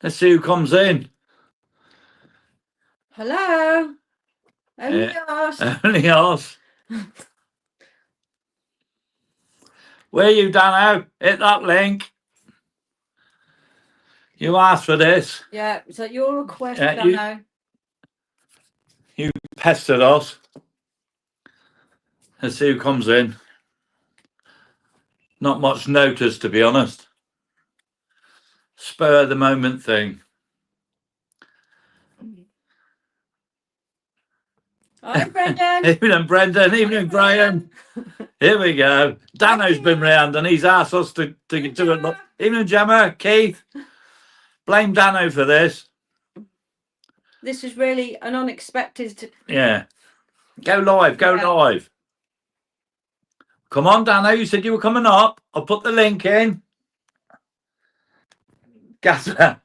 Let's see who comes in. Hello. Only us. Only us. Where you, Dano? Hit that link. You asked for this. Yeah, is that your request, Yeah, Dano? You pestered us. Let's see who comes in. Not much notice, to be honest. Spur of the moment thing. Hi, Brendan. Evening, Brendan. Evening, Graham. Here we go. Dano's been round and he's asked us to do it. Evening, Gemma. Keith. Blame Dano for this. This is really an unexpected. Yeah. Go live. Go live. Come on, Dano. You said you were coming up. I'll put the link in. Gazza.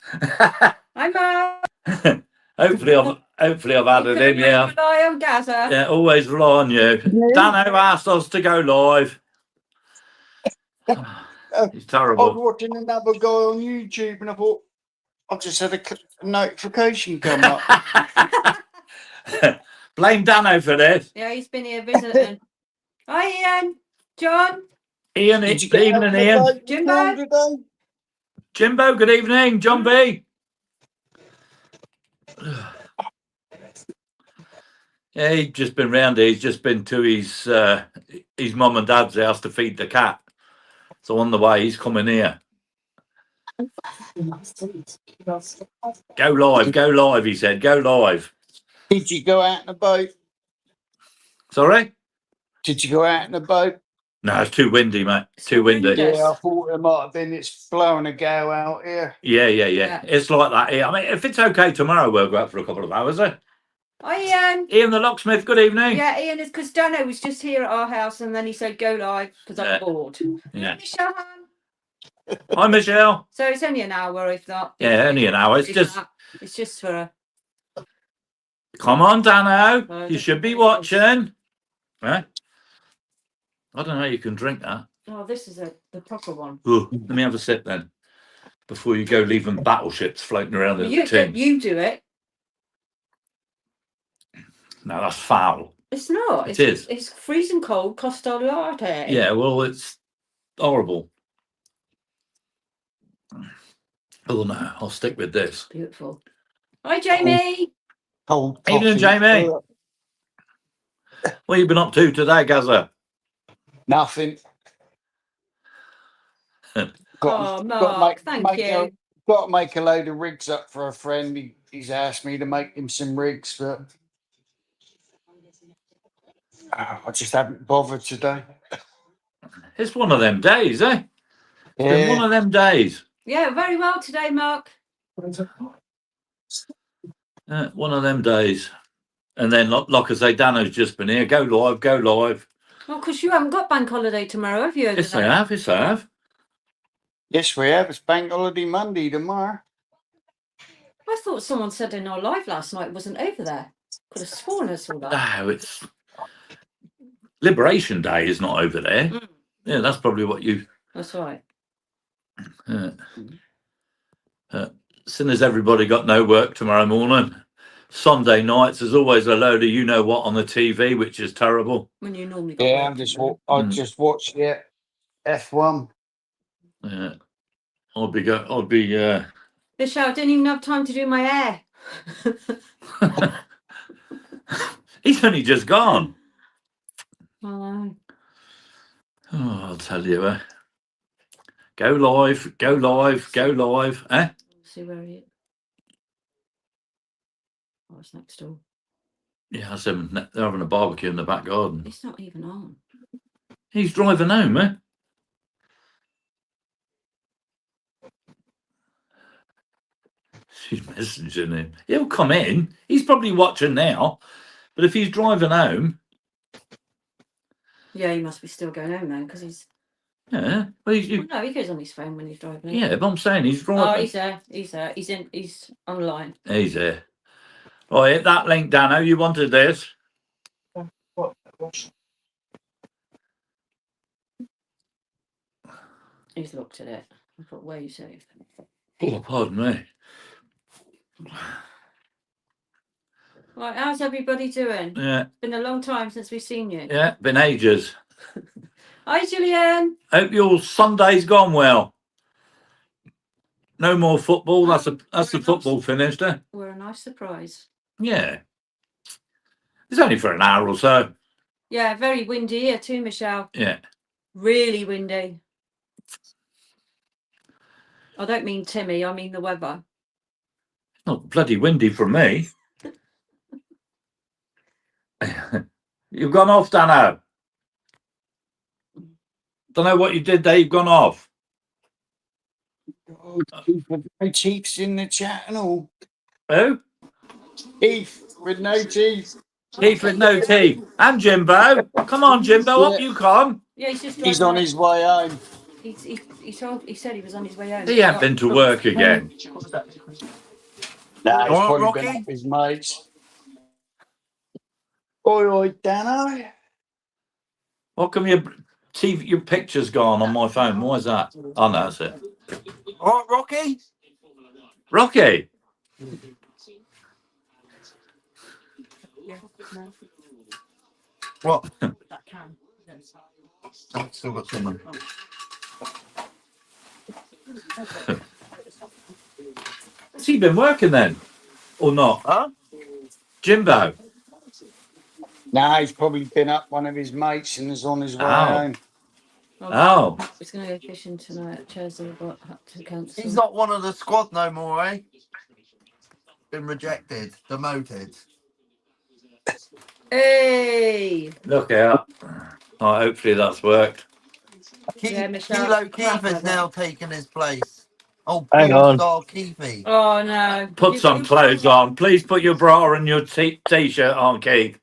Hi, Mark. Hopefully I've added in. Yeah. Rely on Gaza. Yeah. Always rely on you. Dano asked us to go live. He's terrible. I was watching another guy on YouTube and I thought, I've just had a notification come up. Blame Dano for this. Yeah, he's been here visiting. Hi, Ian. John. Ian, Did you good get evening, out the Ian. boat Jimbo. today? Jimbo, good evening. John B. Yeah, he's just been round here. He's just been to his mum and dad's house to feed the cat. So on the way, he's coming here. Go live, he said. Go live. Did you go out in a boat? Sorry? Did you go out in a boat? No, it's too windy, mate. Too windy. Yes. Yeah, I thought it might have been. It's blowing a gale out here. Yeah. It's like that here. I mean, if it's okay tomorrow, we'll go out for a couple of hours, eh? Hi, Ian. Ian the locksmith, good evening. Yeah, Ian is because Dano was just here at our house and then he said go live because I'm bored. Yeah. Michelle. Hi, Michelle. So it's only an hour, if not. Yeah, only an hour. It's just for a. Come on, Dano. You should be watching. Right? I don't know how you can drink that. Oh, this is the proper one. Ooh, let me have a sip then. Before you go leaving battleships floating around in the tin. You do it. No, that's foul. It's not. It is. It's freezing cold Costa Latte. Yeah, well, it's horrible. Oh no, I'll stick with this. Beautiful. Hi, Jamie. Cold Evening, Jamie. What have you been up to today, Gaza? Nothing. Mark, thank you. Got to make a load of rigs up for a friend. He's asked me to make him some rigs, but I just haven't bothered today. It's one of them days, eh? It's been one of them days. Yeah, very well today, Mark. One of them days. And then, like I say, Dano's just been here. Go live, go live. Well, because you haven't got bank holiday tomorrow, have you? Yes, I have. Yes, I have. Yes, we have. It's bank holiday Monday tomorrow. I thought someone said in our live last night it wasn't over there. Could have sworn I saw that. No, it's Liberation Day is not over there. Mm. Yeah, that's probably what you. That's right. Soon as everybody got no work tomorrow morning, Sunday nights, there's always a load of you know what on the TV, which is terrible. When you normally got I just watched the F1. Yeah, I'll be. Michelle, I didn't even have time to do my hair. He's only just gone. Oh, I'll tell you. Go live, go live, go live. Eh? See where he is. Oh, it's next door. Yeah, that's him. They're having a barbecue in the back garden. It's not even on. He's driving home, eh? She's messaging him. He'll come in. He's probably watching now. But if he's driving home. Yeah, he must be still going home then because he's. Yeah. Well, no, he goes on his phone when he's driving. Yeah, but I'm saying he's driving. Oh, he's there. He's there. He's online. He's there. Oh, hit that link, Dano. You wanted this. He's looked at it. I thought, where you safe? Oh, pardon me. Right, how's everybody doing? Yeah, Been a long time since we've seen you. yeah, been ages. Hi, Julianne. Hope your Sunday's gone well. No more football. That's the football finished, eh? We're a nice surprise. Yeah. It's only for an hour or so. Yeah, very windy here too, Michelle. Yeah. Really windy. I don't mean Timmy, I mean the weather. Not bloody windy for me. You've gone off, Dano. Don't know what you did there. You've gone off. Oh, no teeth's in the chat and all. Who? Keith with no teeth. Keith with no teeth. And Jimbo. Come on, Jimbo. Up Yeah. you come. Yeah, he's just He's driving on his way home. he said he was on his way home. He ain't been to work again. Nah, he's All right, probably been Rocky? up his mates. Oi, Dano. What come your picture's gone on my phone? Why is that? Oh, no, that's it. All right, Rocky? Rocky. What? I've still got someone. Has he been working then? Or not? Huh? Jimbo. Nah, he's probably been up one of his mates and is on his way Oh. home. Oh. He's going to go fishing tonight at Chesley, but had to cancel. He's not one of the squad no more, eh? Been rejected, demoted. Hey! Look out. Oh, hopefully that's worked. Yeah, Michelle. Kilo Keith has now taken his place. Oh, Hang porn on. star Keithy. Oh no. Put some clothes on. Please put your bra and your t-shirt on, Keith.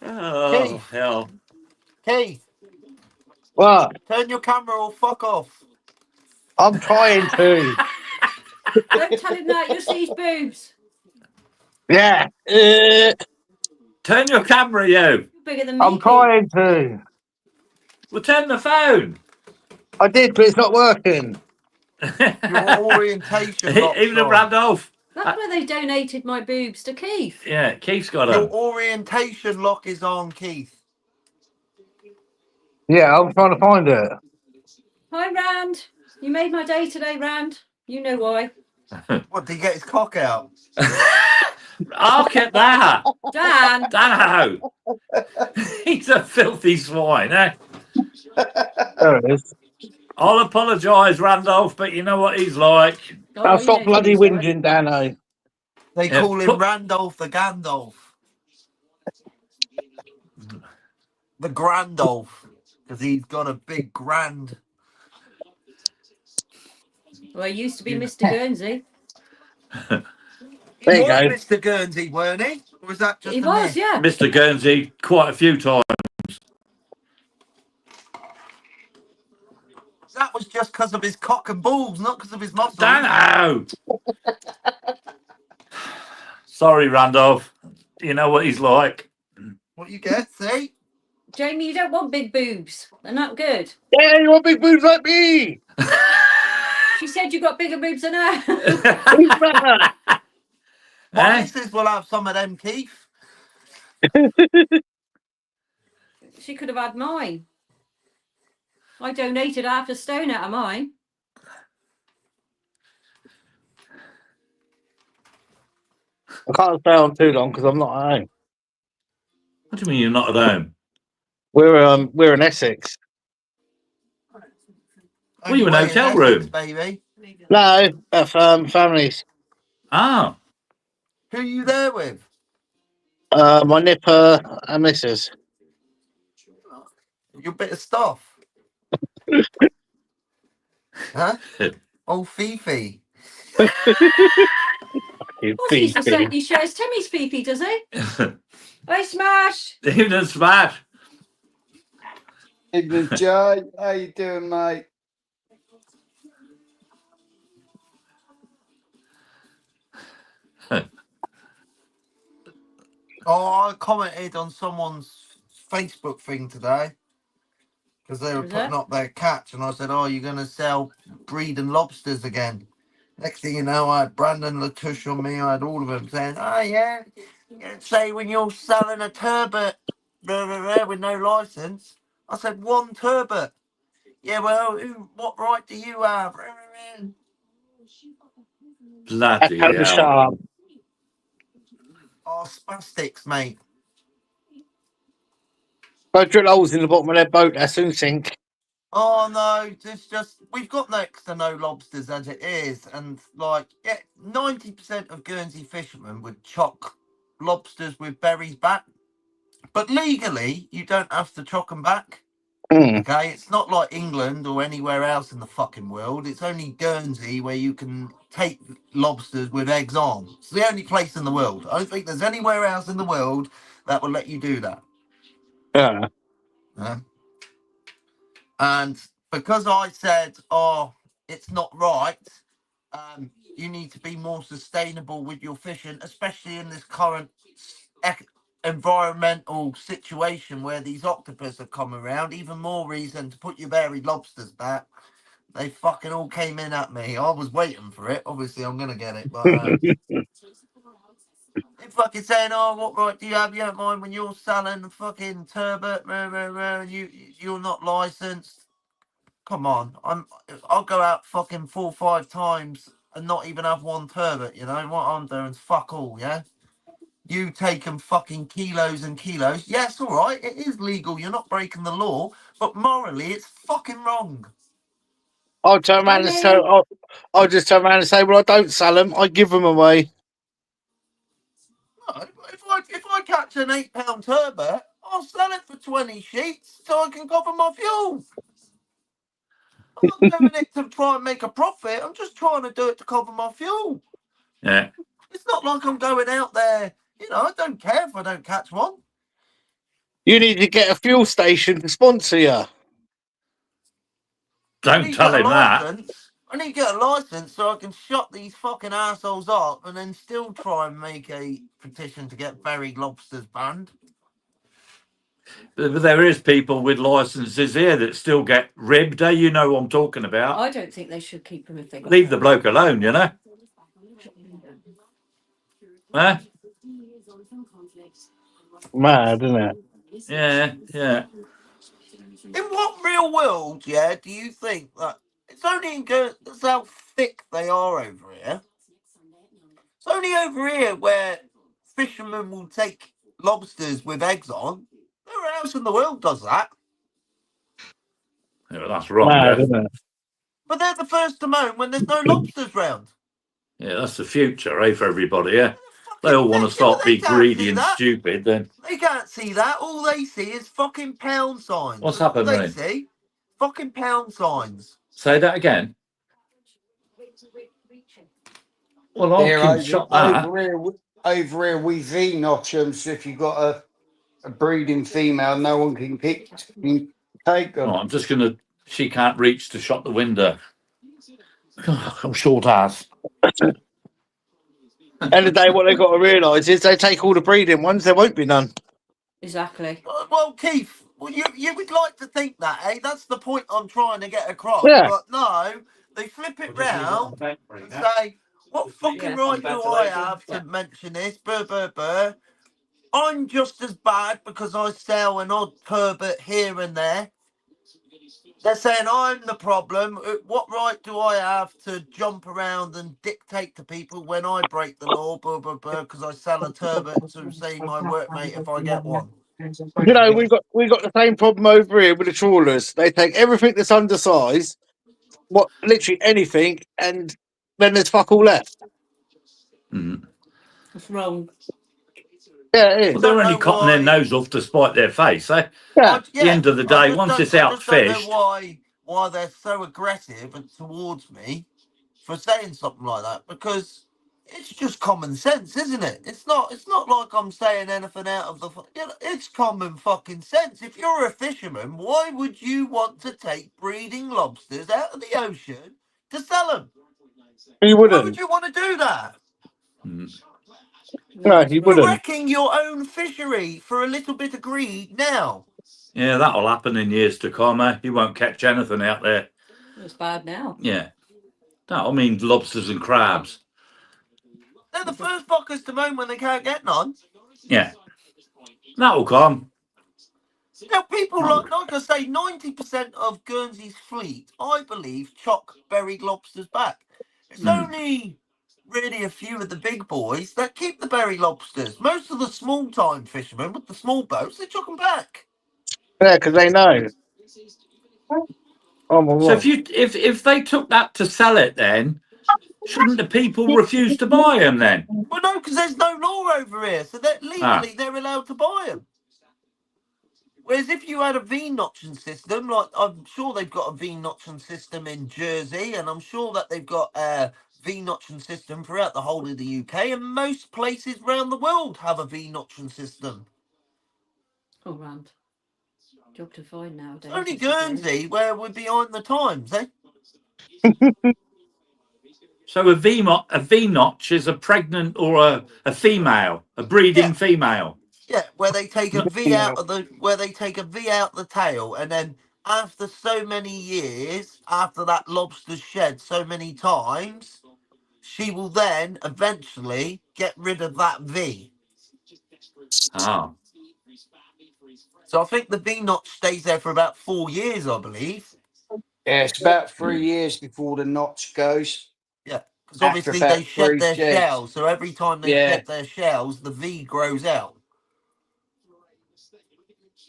Oh, Keith. hell. Keith, What? turn your camera or fuck off. I'm trying to. Don't tell him that, you'll see his boobs. Yeah. Turn your camera, you. Bigger than me. I'm trying to. Well, turn the phone. I did, but it's not working. Your orientation lock's Even on. Randolph. That's where they donated my boobs to Keith. Yeah, Keith's got Your them. orientation lock is on, Keith. Yeah, I'm trying to find it. Hi, Rand. You made my day today, Rand. You know why. What, did he get his cock out? I'll get that. Dan. Dano. He's a filthy swine, eh? There it is. I'll apologise, Randolph, but you know what he's like. Oh, Now you stop know bloody he's right. whinging, Dano. They Yeah, call him put- Randolph the Gandalf. The Grandolph. Because he's got a big grand. Well, he used to be Mr. Guernsey. There He you was go. Mr. Guernsey, weren't he? Or was that just He a was, myth? yeah. Mr. Guernsey quite a few times. That was just because of his cock and balls, not because of his muscles. Dano. Sorry, Randolph. You know what he's like. What you get, see? Jamie, you don't want big boobs. They're not good. Yeah, you want big boobs like me? She said you got bigger boobs than her. Who's that? My Eh? missus will have some of them, Keith. She could have had mine. I donated half a stone out of mine. I can't stay on too long because I'm not at home. What do you mean you're not at home? We're in Essex. Well, you in a Only way is hotel Essex, room. baby. No, families. Ah, Who are you there with? My nipper and missus. Your bit of stuff. Huh? Oh, Fifi. What's he saying? He shares Timmy's pee-pee, does he? Hey, Smash! even smash. Evening, Jay. How you doing, mate? Oh, I commented on someone's Facebook thing today. because they were Was putting it? up their catch, and I said, "Oh, you're going to sell breeding lobsters again?" Next thing you know, I had Brandon Latouche on me. I had all of them saying, "Oh yeah, say when you're selling a turbot with no license." I said, "One turbot." Yeah, well, what right do you have? Bloody Have a shut hell. up. Oh, spastics, mate. Go drill holes in the bottom of their boat, they'll soon sink. Oh no, it's just we've got next to no lobsters as it is, and like 90% of Guernsey fishermen would chock lobsters with berries back, but legally you don't have to chock them back. Mm. Okay, it's not like England or anywhere else in the fucking world. It's only Guernsey where you can take lobsters with eggs on. It's the only place in the world. I don't think there's anywhere else in the world that will let you do that. Yeah. Yeah. And because I said, "Oh, it's not right," you need to be more sustainable with your fishing, especially in this current environmental situation where these octopus have come around. Even more reason to put your buried lobsters back. They fucking all came in at me. I was waiting for it. Obviously, I'm gonna get it, but they fucking saying, "Oh, what right do you have? You don't mind when you're selling fucking turbot? You're not licensed." Come on, I'll go out fucking 4 or 5 times and not even have one turbot. You know what I'm doing? Is fuck all, yeah. You taking fucking kilos and kilos. Yes, all right, it is legal. You're not breaking the law, but morally, it's fucking wrong. I'll turn around and say, Money. I'll just turn around and say, well, I don't sell them, I give them away. No, if I catch an £8 turbot, I'll sell it for 20 sheets so I can cover my fuel. I'm not doing it to try and make a profit. I'm just trying to do it to cover my fuel. Yeah. It's not like I'm going out there. I don't care if I don't catch one. You need to get a fuel station to sponsor you. I Don't need to tell get a him that. license. I need to get a license so I can shut these fucking assholes up and then still try and make a petition to get buried lobsters banned. But there is people with licenses here that still get ribbed. You know what I'm talking about. I don't think they should keep them if they got Leave the bloke alone, you know. Huh? Mad, isn't it? Yeah, yeah. In what real world, do you think that it's only in that's how thick they are over here? It's only over here where fishermen will take lobsters with eggs on. Nowhere else in the world does that. Yeah, that's wrong. Mad, Yeah. isn't it? But they're the first to moan when there's no lobsters round. Yeah, that's the future, for everybody. Yeah. They Fucking all want to future, start they being can't greedy see and that. stupid. Then They can't see that. All they see is fucking pound signs. what's That's all happened, they Ray? see. Fucking pound signs. Say that again. Well, I Here, can shut that. over here with Enochums, if you've got a breeding female, no one can take them. Right, I'm just gonna. She can't reach to shut the window. I'm short ass. End of the day, what they've got to realise is they take all the breeding ones, there won't be none. Exactly. Well, Keith, you would like to think that, eh? That's the point I'm trying to get across. Yeah. But no, they flip it round and say, "What fucking right do I have to mention this? Burr, burr, burr. I'm just as bad because I sell an odd turbot here and there. They're saying I'm the problem. What right do I have to jump around and dictate to people when I break the law, because I sell a turbot to say my workmate if I get one?" You know, we got the same problem over here with the trawlers. They take everything that's undersized, literally anything, and then there's fuck all left. Mm. That's wrong. Yeah, it Well, is. they're Don't only know cutting their why. nose off to spite their face. Eh? Yeah. At the end of the day, once it's I just don't know outfished, why they're so aggressive towards me for saying something like that, because it's just common sense, isn't it? It's not like I'm saying anything out of the it's common fucking sense. If you're a fisherman, why would you want to take breeding lobsters out of the ocean to sell them? You Why would wouldn't. you want to do that? Mm. No, he You're wouldn't. wrecking your own fishery for a little bit of greed now. Yeah, that'll happen in years to come. You won't catch anything out there. It's bad now. Yeah. That'll mean lobsters and crabs. They're the first fuckers to moan when they can't get none. Yeah. That'll come. Now, people like I say, 90% of Guernsey's fleet, I believe, chock buried lobsters back. It's only really a few of the big boys that keep the buried lobsters. Most of the small time fishermen with the small boats, they chuck them back. Yeah, because they know. Oh my So God. if they took that to sell it, then shouldn't the people refuse to buy them then? Well, no, because there's no law over here, so that legally they're allowed to buy them. Whereas if you had a V-notching system, like I'm sure they've got a V-notching system in Jersey, and I'm sure that they've got a V-notching system throughout the whole of the UK, and most places around the world have a V-notching system. Oh, Rand. Job to find nowadays. Only isn't it? Guernsey where we're behind the times, eh? So a V notch is a pregnant or a female, a breeding Yeah. female. Yeah, where they take a V out of the tail, and then after so many years, after that lobster's shed so many times, she will then eventually get rid of that V. Ah. So I think the V notch stays there for about 4 years, I believe. Yeah, it's about 3 years before the notch goes. Yeah, because After obviously about they shed 3 their sheds. shells, so every time they Yeah. shed their shells, the V grows out.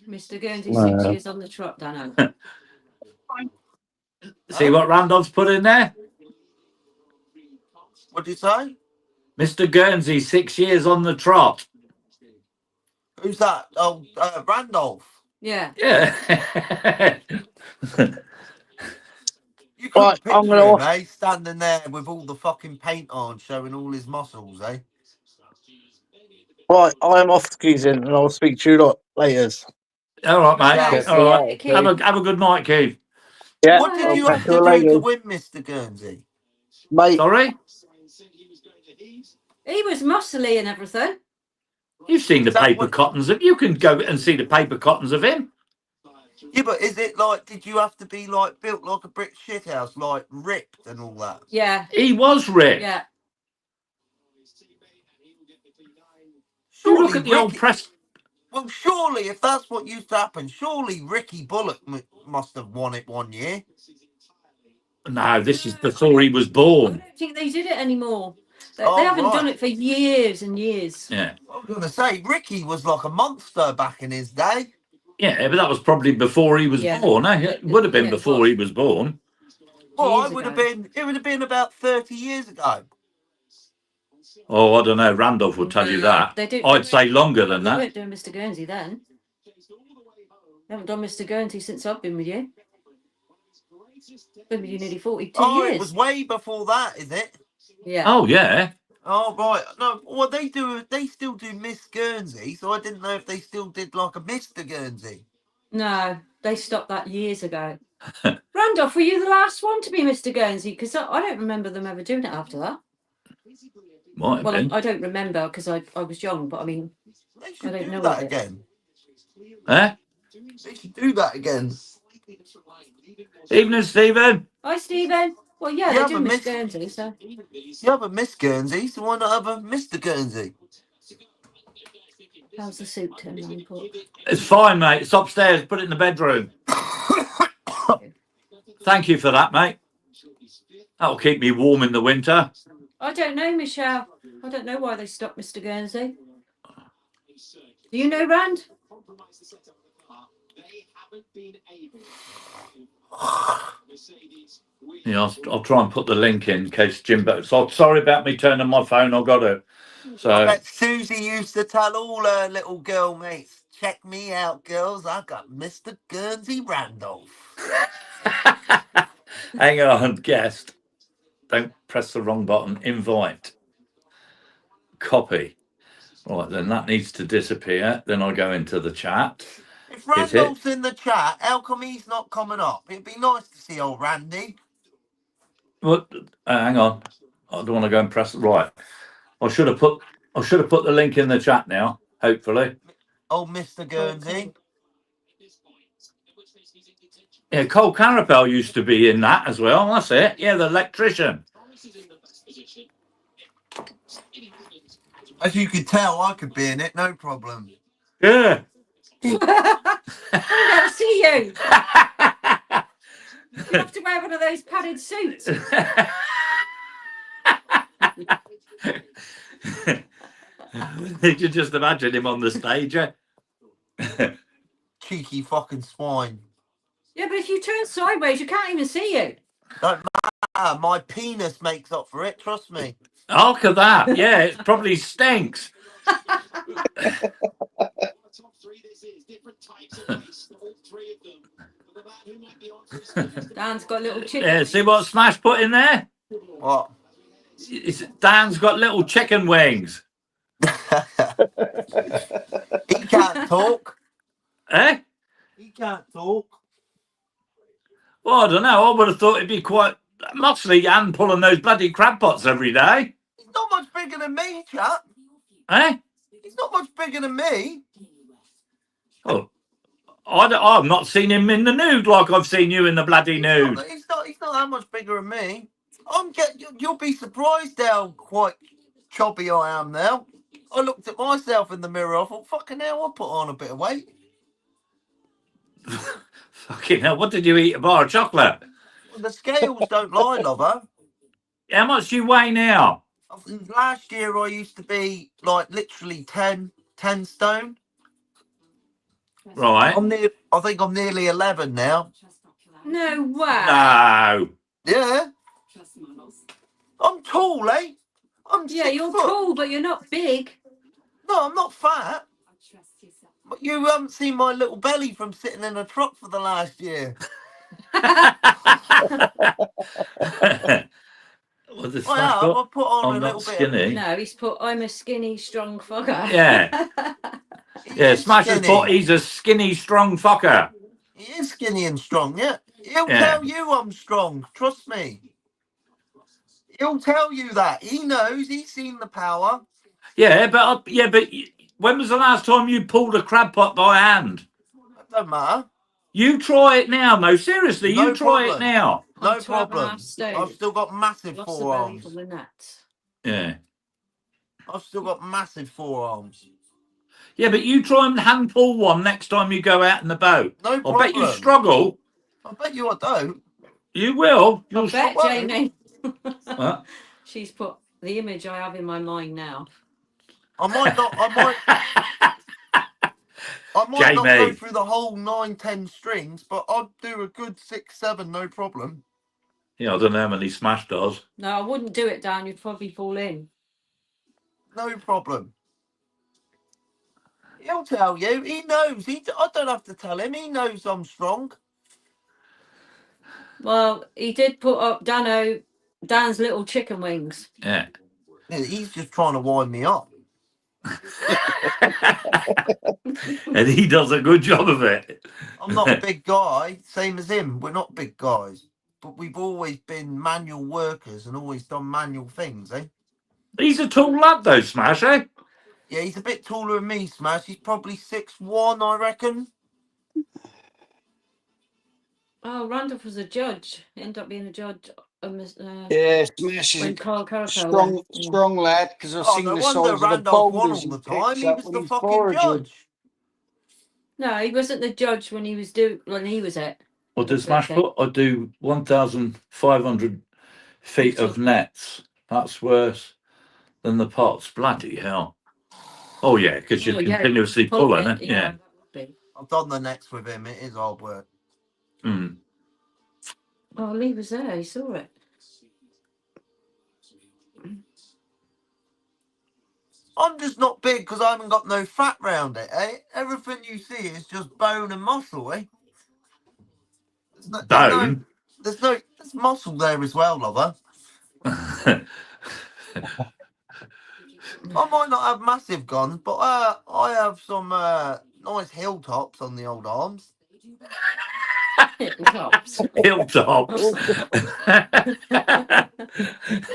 Mr. Guernsey, No. 6 years on the trot, Dano. See what Randolph's put in there? What did you say? Mr. Guernsey, 6 years on the trot. Who's that? Oh, Randolph. Yeah. Yeah. You couldn't Right, I'm picture gonna him, eh? Standing there with all the fucking paint on, showing all his muscles, eh? Right, I am off skeezing, and I'll speak to you lot later. All right, mate. Yeah. Thanks. All right. Yeah, Keith. Have a good night, Keith. Yeah, What did Bye. you I'll have catch to you do later, to win Mr. Guernsey? mate. Sorry? He was muscly and everything. You've seen the Is that paper what- cottons of. You can go and see the paper cottons of him. Yeah, but is it like, did you have to be like built like a brick shithouse, like ripped and all that? Yeah. He was ripped. Yeah. You look at the old Ricky- press. Well, surely, if that's what used to happen, surely Ricky Bullock must have won it one year. No, this is before he was I born. don't think they did it anymore. They Oh, haven't done right. it for years and years. Yeah. I was going to say, Ricky was like a monster back in his day. Yeah, but that was probably before he was Yeah. born. Eh? It would have been Yeah, it before was. he was born. Well, Years it would have been about 30 years ago. Oh, I don't know. Randolph will tell you that. They do. I'd say longer than They that. weren't doing Mr. Guernsey then. They haven't done Mr. Guernsey since I've been with you. Been with you nearly 42 Oh, years. it was way before that, is it? Yeah. Oh, yeah. Oh, right. No, well, they still do Miss Guernsey, so I didn't know if they still did like a Mr. Guernsey. No, they stopped that years ago. Randolph, were you the last one to be Mr. Guernsey? Because I don't remember them ever doing it after that. Might have Well, been. I don't remember because I was young, but I mean, They I should don't do know that of it. again. Eh? They should do that again. Evening, Stephen. hi, Stephen. Well, yeah, Yeah, they do but Miss Miss- Guernsey, so You have a Miss Guernsey, so why not have a Mr. Guernsey? how's the soup turned on? Paul? It's fine, mate. It's upstairs. Put it in the bedroom. Thank you for that, mate. That'll keep me warm in the winter. I don't know, Michelle. I don't know why they stopped Mr. Guernsey. Do you know, Rand? Yeah, I'll try and put the link in case Jimbo. So sorry about me turning my phone. I got it. I So bet Susie used to tell all her little girl mates, check me out, girls. I got Mr. Guernsey Randolph. hang on, guest. Don't press the wrong button. Invite. Copy. Right, then that needs to disappear. Then I go into the chat. If Is it? Randolph's in the chat, how come he's not coming up? It'd be nice to see old Randy. What? Hang on. I don't want to go and press. Right. I should have put I should have put the link in the chat now, hopefully. Old Mr. Guernsey. Yeah, Cole Carapel used to be in that as well. That's it. Yeah, the electrician. As you could tell, I could be in it, no problem. Yeah. I'm going to see you. You have to wear one of those padded suits. You can just imagine him on the stage. Eh? Cheeky fucking swine. Yeah, but if you turn sideways, you can't even see you. Don't matter. My penis makes up for it. Trust me. Look at that. Yeah, it probably stinks. Dan's got little chicken. Yeah, see what Smash put in there? What? Dan's got little chicken wings. He can't talk. Eh? He can't talk. Well, I don't know. I would have thought it'd be quite mostly Anne pulling those bloody crab pots every day. He's not much bigger than me, chap. Eh? He's not much bigger than me. Oh, I've not seen him in the nude like I've seen you in the bloody nude. He's not that much bigger than me. You'll be surprised how quite chubby I am now. I looked at myself in the mirror. I thought, fucking hell, I put on a bit of weight. Fucking hell, what did you eat? A bar of chocolate? The scales don't lie, lover. How much do you weigh now? I think last year I used to be like literally 10 stone. Right. I think I'm nearly 11 now. No way. No. Yeah. I'm tall, eh? I'm Yeah, 6 you're foot. tall, but you're not big. No, I'm not fat. But you haven't seen my little belly from sitting in a truck for the last year. What the I have. I put on I'm a not little bit. skinny. No, he's put, I'm a skinny, strong fucker. Yeah. He Yeah, is Smash has skinny. put he's a skinny, strong fucker. He is skinny and strong, yeah. He'll Yeah. tell you I'm strong. Trust me. He'll tell you that. He knows. He's seen the power. Yeah, but when was the last time you pulled a crab pot by hand? It don't matter. You try it now, no, seriously, No you try it problem. now. No I'm 12 and a problem. half stone. I've still got massive Lost the belly forearms. from the nuts. Yeah. I've still got massive forearms. Yeah, but you try and hand pull one next time you go out in the boat. No I problem. bet you struggle. I bet you I don't. You will. I You'll bet, well. Jamie. What? She's put the image I have in my mind now. I might not. I might not go Jamie. through the whole 9-10 strings, but I'd do a good 6-7, no problem. Yeah, I don't know how many Smash does. No, I wouldn't do it, Dan. You'd probably fall in. No problem. He'll tell you. He knows. I don't have to tell him. He knows I'm strong. Well, he did put up Dan's little chicken wings. Yeah. Yeah, he's just trying to wind me up. And he does a good job of it. I'm not a big guy, same as him. We're not big guys. But we've always been manual workers and always done manual things, eh? He's a tall lad though, Smash, eh? Yeah, he's a bit taller than me, Smash. He's probably 6'1", I reckon. Oh, Randolph was a judge. He ended up being a judge. Yeah, Smash is When a Carl Carapel strong, went. Yeah. strong lad because I've Oh, seen no the wonder size of the Randolph won boulders all the he time. picks He up was when the he's fucking foraging. judge. No, he wasn't the judge when he was when he was it. Or do Smash put? I do 1,500 feet of nets. That's worse than the pots. Bloody hell. Oh, yeah, because you're Oh, yeah, continuously Pull pulling it. Yeah. that would be. I've done the next with him. It is hard work. Mm. Oh, Lee was there. He saw it. I'm just not big because I haven't got no fat round it, eh? Everything you see is just bone and muscle, eh? Bone? There's muscle there as well, lover. I might not have massive guns, but I have some nice hilltops on the old arms. Tops. Hilltops.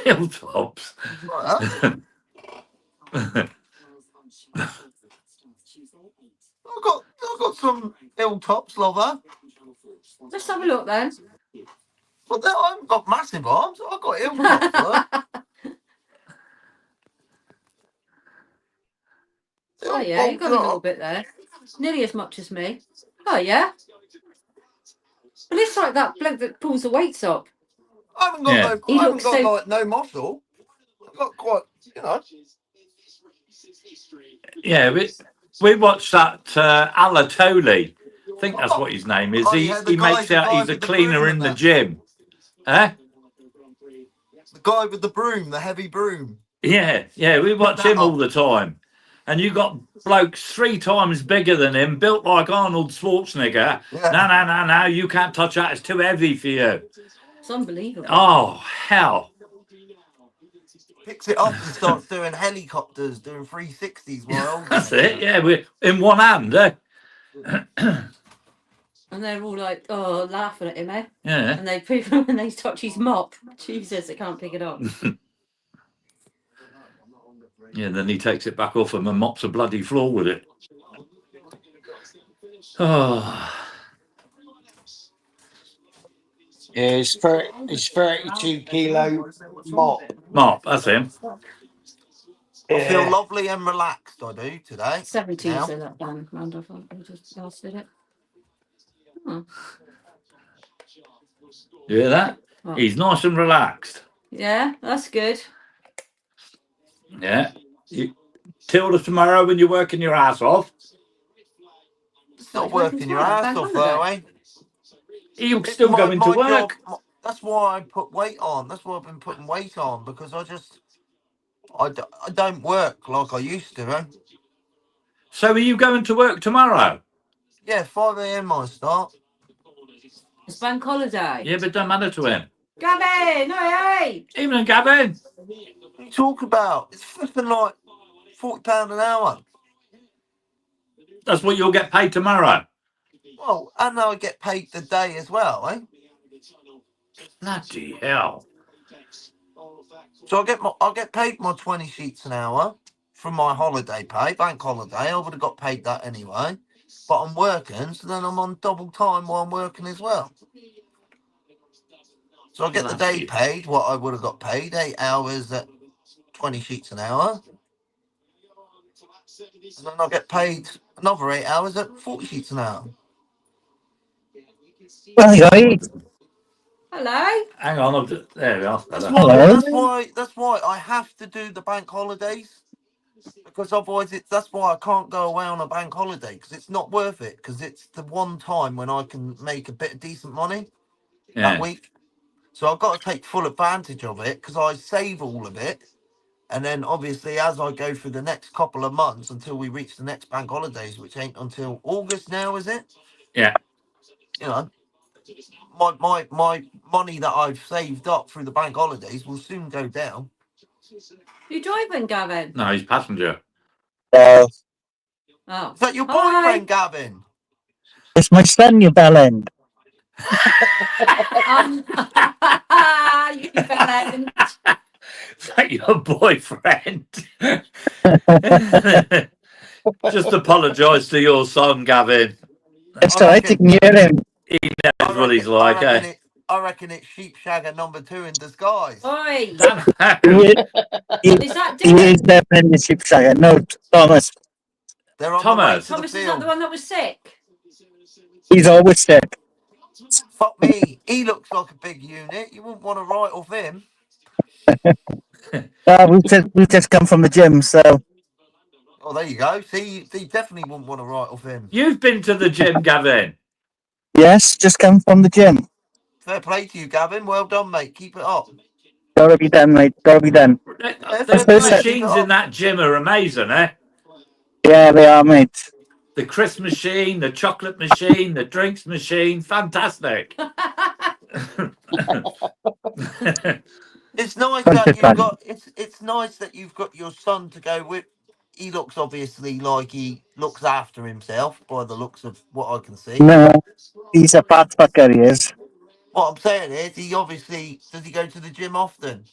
Hilltops. Right, huh? I've got some hilltops, lover. Let's have a look then. But I haven't got massive arms. I've got hilltops, look. Oh yeah, you got a little bit there. Nearly as much as me. Oh yeah. But it's like that bloke that pulls the weights up. I haven't got Yeah. no. He I haven't looks got so- like no muscle. I've got quite, you know. Yeah, we watched that Alatoli. I think that's what his name is. Oh, he yeah, the he guy- makes the out guy he's a with the cleaner broom in and the that. gym. Eh? The guy with the broom, the heavy broom. Yeah, yeah, we watch that him all up. the time. And you got blokes 3 times bigger than him, built like Arnold Schwarzenegger. Yeah. No, you can't touch that. It's too heavy for you. It's unbelievable. Oh, hell. Picks it up and starts doing helicopters, doing 360s while holding That's it. Yeah, we're in one hand, eh? And they're all like, oh, laughing at him, eh? Yeah. And they prove him when they touch his mop. Jesus, they can't pick it up. Yeah, then he takes it back off him and mops a bloody floor with it. Oh, Yeah, it's 32 kilo mop. mop, that's him. I feel Yeah. lovely and relaxed, I do, today. 70s Now. are that band, Randolph. I just last did it. Oh. You hear that? What? He's nice and relaxed. Yeah, that's good. Yeah. Tilda, tomorrow when you're working your ass off, It's not What, you're working working your tomorrow? ass Bank off, though, eh? holiday? you're still going to work. That's why I put weight on. That's why I've been putting weight on, because I don't work like I used to, eh? So are you going to work tomorrow? Yeah, 5 a.m. I start. It's bank holiday. Yeah, but it don't matter to him. Gavin, hey! Evening, Gavin. What are you talking about? It's flipping like £40 an hour. That's what you'll get paid tomorrow. Well, and I get paid the day as well, eh? Bloody hell. So I get paid my 20 sheets an hour from my holiday pay, bank holiday. I would have got paid that anyway. But I'm working, so then I'm on double time while I'm working as well. So I get the day paid what I would have got paid, 8 hours at 20 sheets an hour. And then I get paid another 8 hours at 40 sheets an hour. Hello. Hang on, there we are. That's why I have to do the bank holidays. Because otherwise that's why I can't go away on a bank holiday, because it's not worth it, because it's the one time when I can make a bit of decent money that week. So I've got to take full advantage of it, because I save all of it. And then obviously as I go through the next couple of months until we reach the next bank holidays, which ain't until August now, is it? Yeah. You know, my money that I've saved up through the bank holidays will soon go down. You driving, Gavin? No, he's passenger. Oh. Is that your Hi. boyfriend, Gavin? It's my son, you bellend. You bellend. Is that your boyfriend? Just apologise to your son, Gavin. It's all right, you can hear him. He knows what he's like, eh? I reckon it's Sheep Shagger #2 in disguise. Oi. He, Is that he Dylan? is definitely the sheep shagger. No, Thomas, They're on Thomas. the way to Thomas, the is that field. the one that was sick? he's always sick. Fuck me, he looks like a big unit. You wouldn't want to write off him. We've just come from the gym, so Oh, there you go. See, he definitely wouldn't want to write off him. You've been to the gym, Gavin. yes, just come from the gym. Fair play to you, Gavin. Well done, mate. Keep it up. Gotta be done, mate. Gotta be done. The machines in that gym are amazing, eh? Yeah, they are, mate. The crisp machine, the chocolate machine, the drinks machine, fantastic. It's nice Bunch that of you've fun. got. It's nice that you've got your son to go with. He looks obviously like he looks after himself by the looks of what I can see. No, he's a fat fucker, he is. What I'm saying is, he obviously does he go to the gym often?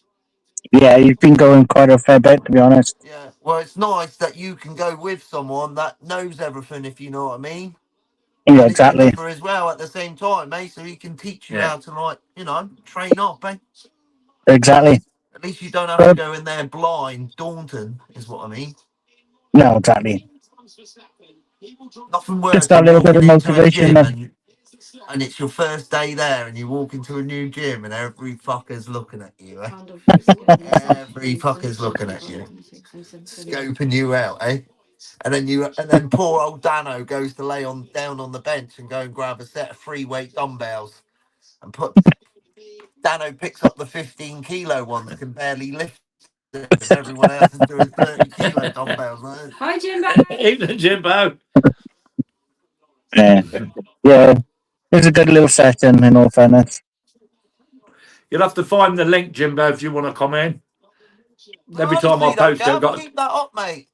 Yeah, he's been going quite a fair bit, to be honest. Yeah. Well, it's nice that you can go with someone that knows everything, if you know what I mean. Yeah, And it's your exactly. lover as well at the same time, eh? So he can teach you Yeah. how to, like, you know, train up, eh? Exactly. At least you don't have to But, go in there blind, daunting, is what I mean. no, exactly. Nothing Just worse that than little bit of walking into a motivation. gym and it's your first day there and you walk into a new gym and every fucker's looking at you, eh? Every fucker's looking at you, scoping you out, eh? And then poor old Dano goes to lay on down on the bench and go and grab a set of free weight dumbbells and Dano picks up the 15-kilo one that can barely lift it, and everyone else is doing 30-kilo dumbbells. Eh? Hi, Jimbo. Evening, Jimbo. Yeah. Yeah. It's a good little session, in all fairness. You'll have to find the link, Jimbo, if you want to come in. Every I time I see that, post it, I've Gav. got Keep that up, mate.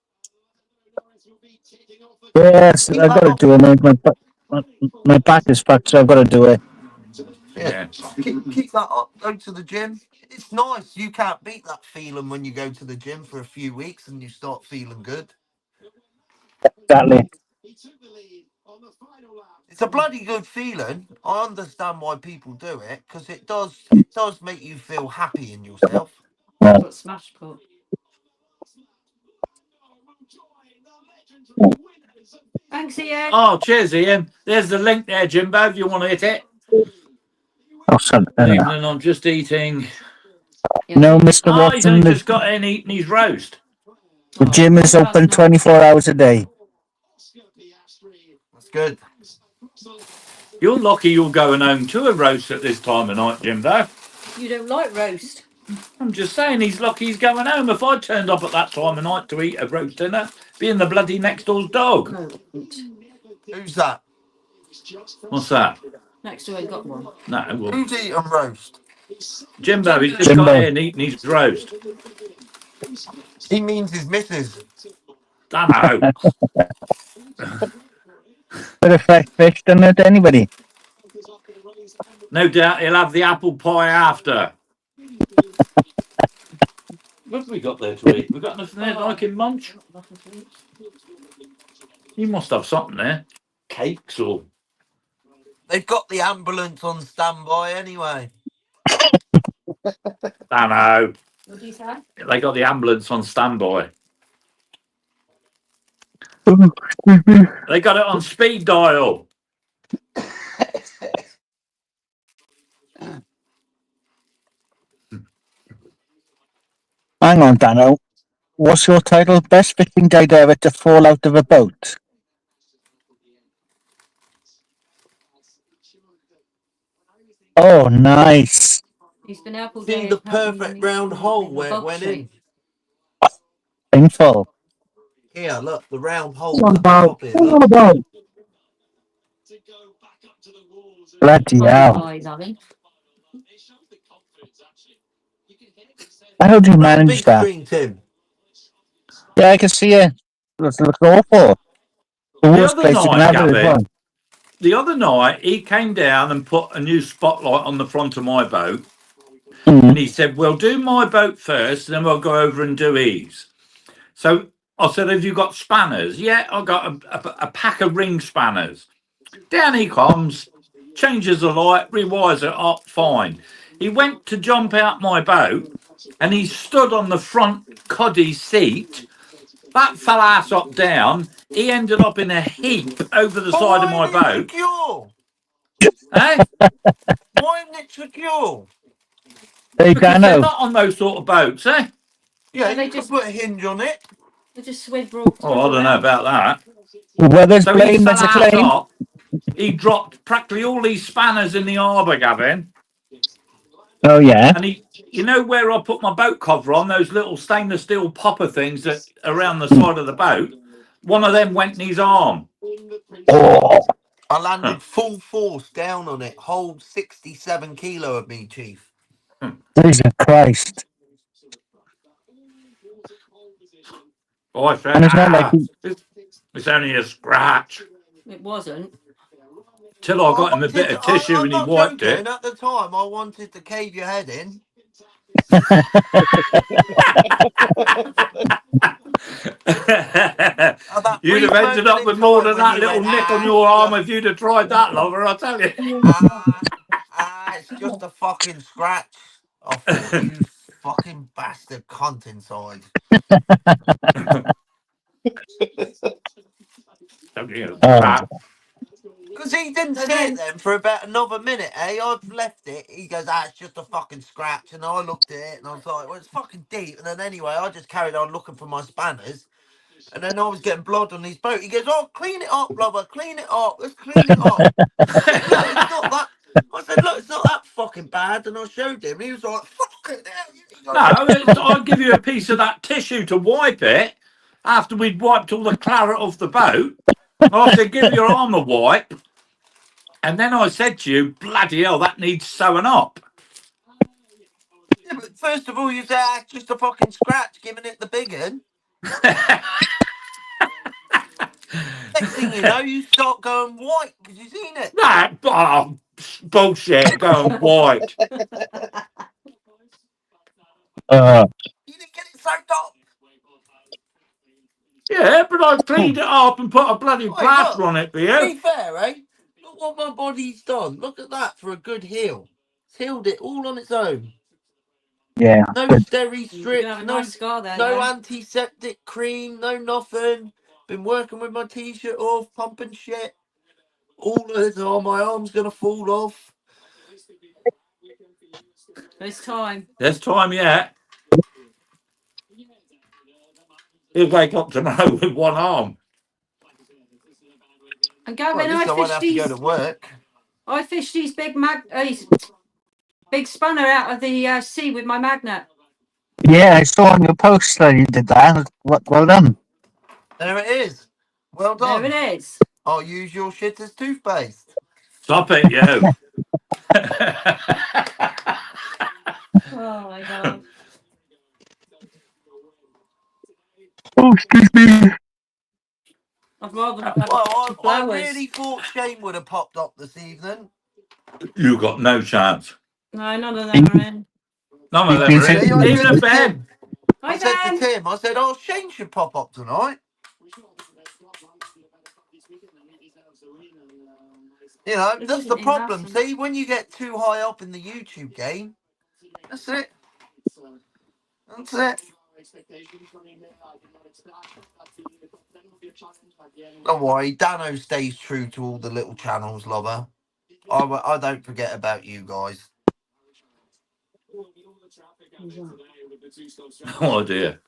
Yes, Keep I've that got to up. do it, mate. My back is fucked, so I've got to do it. Yeah. Keep that up. Go to the gym. It's nice. You can't beat that feeling when you go to the gym for a few weeks and you start feeling good. Exactly. It's a bloody good feeling. I understand why people do it because it does make you feel happy in yourself. Yeah. Got smash put. Thanks, Ian. Oh, cheers, Ian. There's the link there, Jimbo, if you want to hit it. Oh, son. Evening, I'm just eating. No, Mr. Oh, he's only Watson, just got in eating his roast. the gym is open 24 hours a day. That's good. You're lucky you're going home to a roast at this time of night, Jimbo. You don't like roast. I'm just saying he's lucky he's going home. If I turned up at that time of night to eat a roast dinner, being the bloody next door's dog. No, it wouldn't. Who's that? What's that? Next door ain't got one. No, well, Who's eating roast? Jimbo, he's just Jimbo. got in eating his roast. He means his missus. I know. Bit of fresh fish, doesn't it, anybody? No doubt he'll have the apple pie after. What have we got there to eat? We got nothing there like in munch? You must have something there. Cakes or... They've got the ambulance on standby anyway. I know. What do you say? They got the ambulance on standby. They got it on speed dial. Hang on, Dano. What's your title? Best fishing guide ever to fall out of a boat. Oh, nice. He's been apple See day the helping perfect me round with hole the where it box went shape. in. Painful. Here, look, the round hole at the top here. Look. Bloody hell. Eyes, Alan. How do you Look at the manage big that? screen, Tim. Yeah, I can see it. Looks awful. The worst other place you can night, have it as Gavin, well. The other night, he came down and put a new spotlight on the front of my boat. Mm. And he said, well, do my boat first, and then we'll go over and do his. So I said, have you got spanners? Yeah, I got a pack of ring spanners. Down he comes, changes the light, rewires it up, fine. He went to jump out my boat, and he stood on the front cuddy seat. That fell ass up down. He ended up in a heap over the side of my boat. Secure? Eh? Why isn't it secure? Hey, Because they're Dano. not on those sort of boats, eh? Yeah, So they you could just- put a hinge on it. They just swivel. Oh, I don't know about that. Where there's So he blame, fell there's a ass claim. up. He dropped practically all these spanners in the harbour, Gavin. Oh, yeah. And he, you know where I put my boat cover on, those little stainless steel popper things that around the side of the boat? One of them went in his arm. Oh, I landed full force down on it. Hold 67 kilo of me, Chief. Jesus Christ. Oh, I said, And it's not like it's only a scratch. It wasn't. Till I got him a bit of tissue I'm and he not wiped joking. it. At the time, I wanted to cave your head in. that You'd have brief ended up moment with in more time than when that you little went, nick on "Ah, your arm if you'd have tried that, lover, I'll tell you. it's just a fucking scratch." I thought, you fucking bastard cunt inside. Don't you Oh, crap. Because he didn't So see it then- then for about another minute, eh? I'd left it. He goes, it's just a fucking scratch. And I looked at it and I was like, well, it's fucking deep. And then anyway, I just carried on looking for my spanners. And then I was getting blood on his boat. He goes, oh, clean it up, lover. Clean it up. Let's clean it up. I said, look, it's not that. I said, look, it's not that fucking bad. And I showed him. He was like, fucking hell. No, I'd give you a piece of that tissue to wipe it after we'd wiped all the claret off the boat. I said, give your arm a wipe. And then I said to you, bloody hell, that needs sewing up. Yeah, but first of all, you say, it's just a fucking scratch, giving it the big one. Next thing you know, you start going white because you've seen it. Bullshit, going white. You didn't get it soaked up. Yeah, but I cleaned it up and put a bloody Wait, plaster look, on it for to you. be fair, eh? Look what my body's done. Look at that for a good heal. It's healed it all on its own. yeah. No Good. steri You can strips, have a no nice scar there. no though. antiseptic cream, no nothing. Been working with my t-shirt off, pumping shit. All of this, oh, my arm's gonna fall off. There's time. There's time yet. He'll wake up tomorrow with one arm. And Well, Gavin, at least I won't I have to go to work. fished these big spanner out of the sea with my magnet. Yeah, I saw on your post that you did that. Well done. There it is. Well done. There it is. I'll use your shit as toothpaste. Stop it, you. Oh my god. Oh, excuse me. I'd rather not have Well, I flowers. really thought Shane would have popped up this evening. You got no chance. No, none of them are in. None of them You are said- in. Even a Ben. Hi, I said to Ben. Tim, I said, oh, Shane should pop up tonight. You know, It that's wasn't the in problem. last time. See, when you get too high up in the YouTube game, that's it. That's it. Don't worry, Dano stays true to all the little channels, lover. I don't forget about you guys. Oh dear.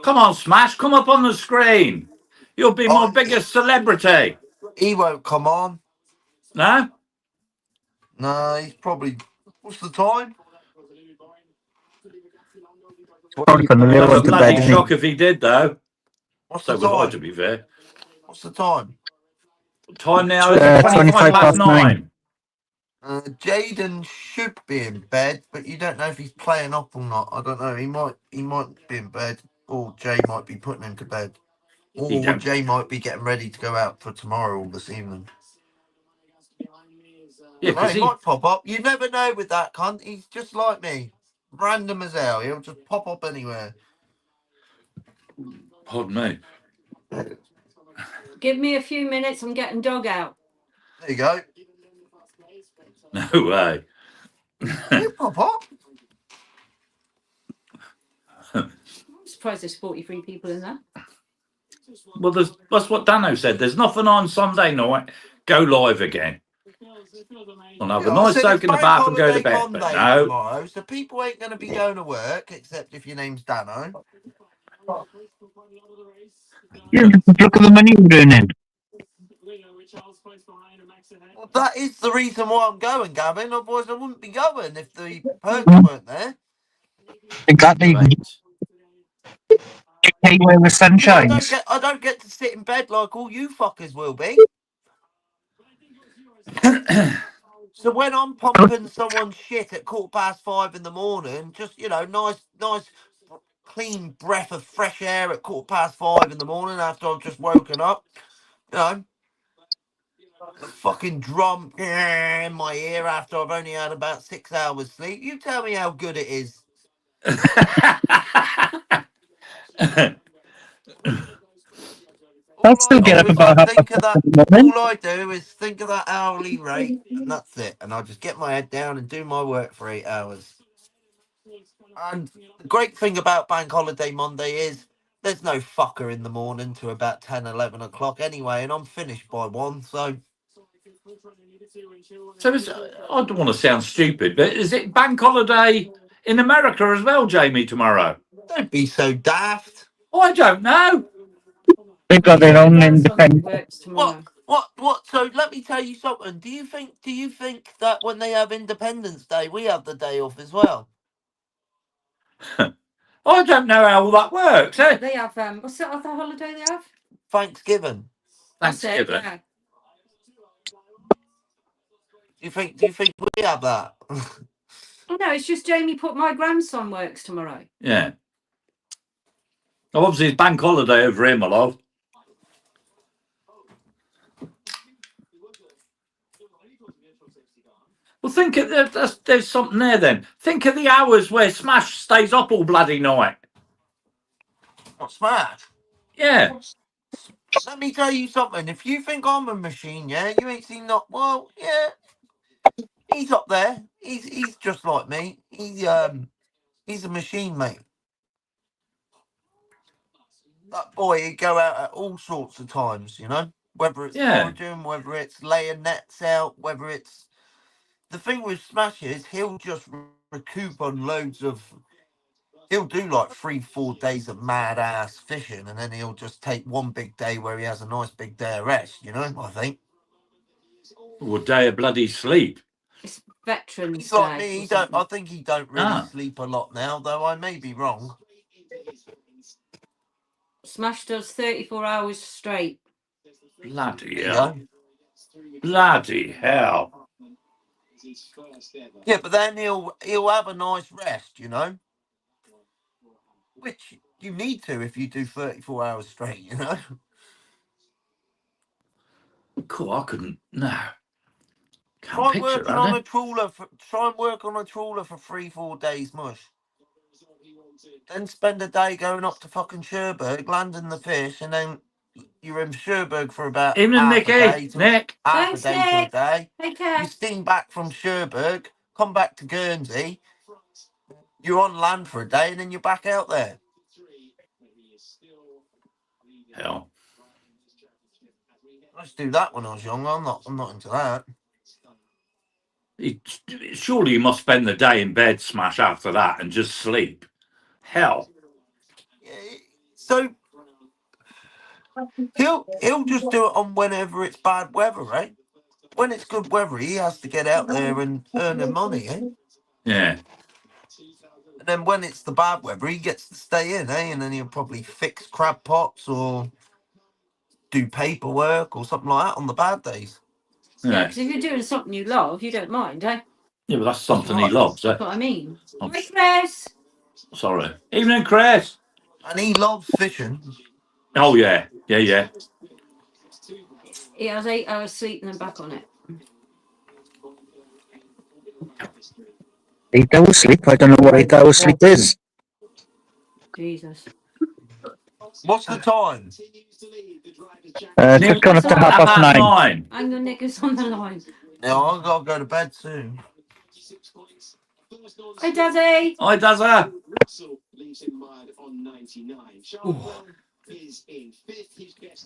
Come on, Smash, come up on the screen. You'll be my Oh, biggest celebrity. He won't come on. No? No, he's probably. What's the time? Probably from the I'd little have one a to bloody bed. shock if he did, though. What's So the would I, to time? be fair. What's the time? Time now is 25 25 past past 9. Jaden should be in bed, but you don't know if he's playing up or not. I don't know. He might be in bed, or Jay might be putting him to bed, He or don't. Jay might be getting ready to go out for tomorrow or this evening. Yeah, No, because he might pop up. You never know with that cunt. He's just like me, random as hell. He'll just pop up anywhere. Pardon me. Give me a few minutes. I'm getting dog out. There you go. No way. He'll pop up. I'm surprised there's 43 people in there. Well, that's what Dano said. There's nothing on Sunday night. Go live again. I'll have a Yeah, I nice said soak it's in the bank bath and go to holiday bed. But Monday no. tomorrow, so people ain't going to be going to work except if your name's Dano. Yeah, look at the money you're earning. Well, that is the reason why I'm going, Gavin. Otherwise, I wouldn't be going if the perks weren't there. Exactly. Right. Hey, where the sun You know, shines. I don't get to sit in bed like all you fuckers will be. So when I'm pumping someone's shit at 5:15 in the morning, just nice, clean breath of fresh air at 5:15 in the morning after I've just woken up. You know, The fucking drum in my ear after I've only had about 6 hours sleep. You tell me how good it is. I'll All still I get do up is about half think of past that. in the morning. All I do is think of that hourly rate, and that's it. And I just get my head down and do my work for 8 hours. And the great thing about Bank Holiday Monday is there's no fucker in the morning to about 10, 11 o'clock anyway, and I'm finished by 1. So So I don't want to sound stupid, but is it bank holiday in America as well, Jamie, tomorrow? don't be so daft. Oh, I don't know. They've got their own Grandson independent. works What? tomorrow. What? So let me tell you something. Do you think that when they have Independence Day, we have the day off as well? I don't know how all that works. Eh? They have what's that other holiday they have? Thanksgiving. That's it, Thanksgiving. yeah. Do you think we have that? Oh no, it's just Jamie put my grandson works tomorrow. Yeah. Well, obviously, it's bank holiday over here, my love. Well, think of there's something there then. Think of the hours where Smash stays up all bloody night. Not smash. Yeah. Let me tell you something. If you think I'm a machine, yeah, you ain't seen not. Well, yeah, he's up there. He's just like me. He's a machine, mate. That boy, he'd go out at all sorts of times, you know. Whether it's Yeah. foraging, whether it's laying nets out, whether it's the thing with Smash is he'll just recoup on loads of. He'll do like 3-4 days of mad ass fishing, and then he'll just take one big day where he has a nice big day of rest. You know, I think. Or day of bloody sleep. It's Veterans He's like Day. me. or He don't. something. I think he don't really Ah. sleep a lot now, though. I may be wrong. Smash does 34 hours straight. Bloody You hell. know? Bloody hell. Yeah, but then he'll have a nice rest. You know, which you need to if you do 34 hours straight. You know. Cool, I couldn't. No. Can't Try picture working that. on Eh? a trawler. Try and work on a trawler for 3-4 days, mush. Then spend a day going up to fucking Cherbourg, landing the fish, and then you're in Cherbourg for about Evening, half a day Nicky. to Nick. half a Thanks, day to a Nick. day. Take You care. steam back from Cherbourg, come back to Guernsey. You're on land for a day, and then you're back out there. Hell. I used to do that when I was young. I'm not into that. Surely you must spend the day in bed, Smash, after that and just sleep. Hell. Yeah, so he'll just do it on whenever it's bad weather, right? When it's good weather, he has to get out there and earn the money, eh? Yeah. And then when it's the bad weather, he gets to stay in, eh? And then he'll probably fix crab pots or do paperwork or something like that on the bad days. Yeah, Yeah. because if you're doing something you love, you don't mind, eh? Yeah, but that's something right. he loves. That's what I mean. Oh. Hi, Chris. Sorry. Evening, Chris. And he loves fishing. Oh, yeah. Yeah, yeah. He has 8 hours sleep and then back on it. 8 hours sleep. I don't know what 8 hours sleep is. Jesus. What's the time? Just gone up to half past 9. Hang on, Nick is on the line. Yeah, I've got to go to bed soon. Hi, Daddy. Hi, Dazza.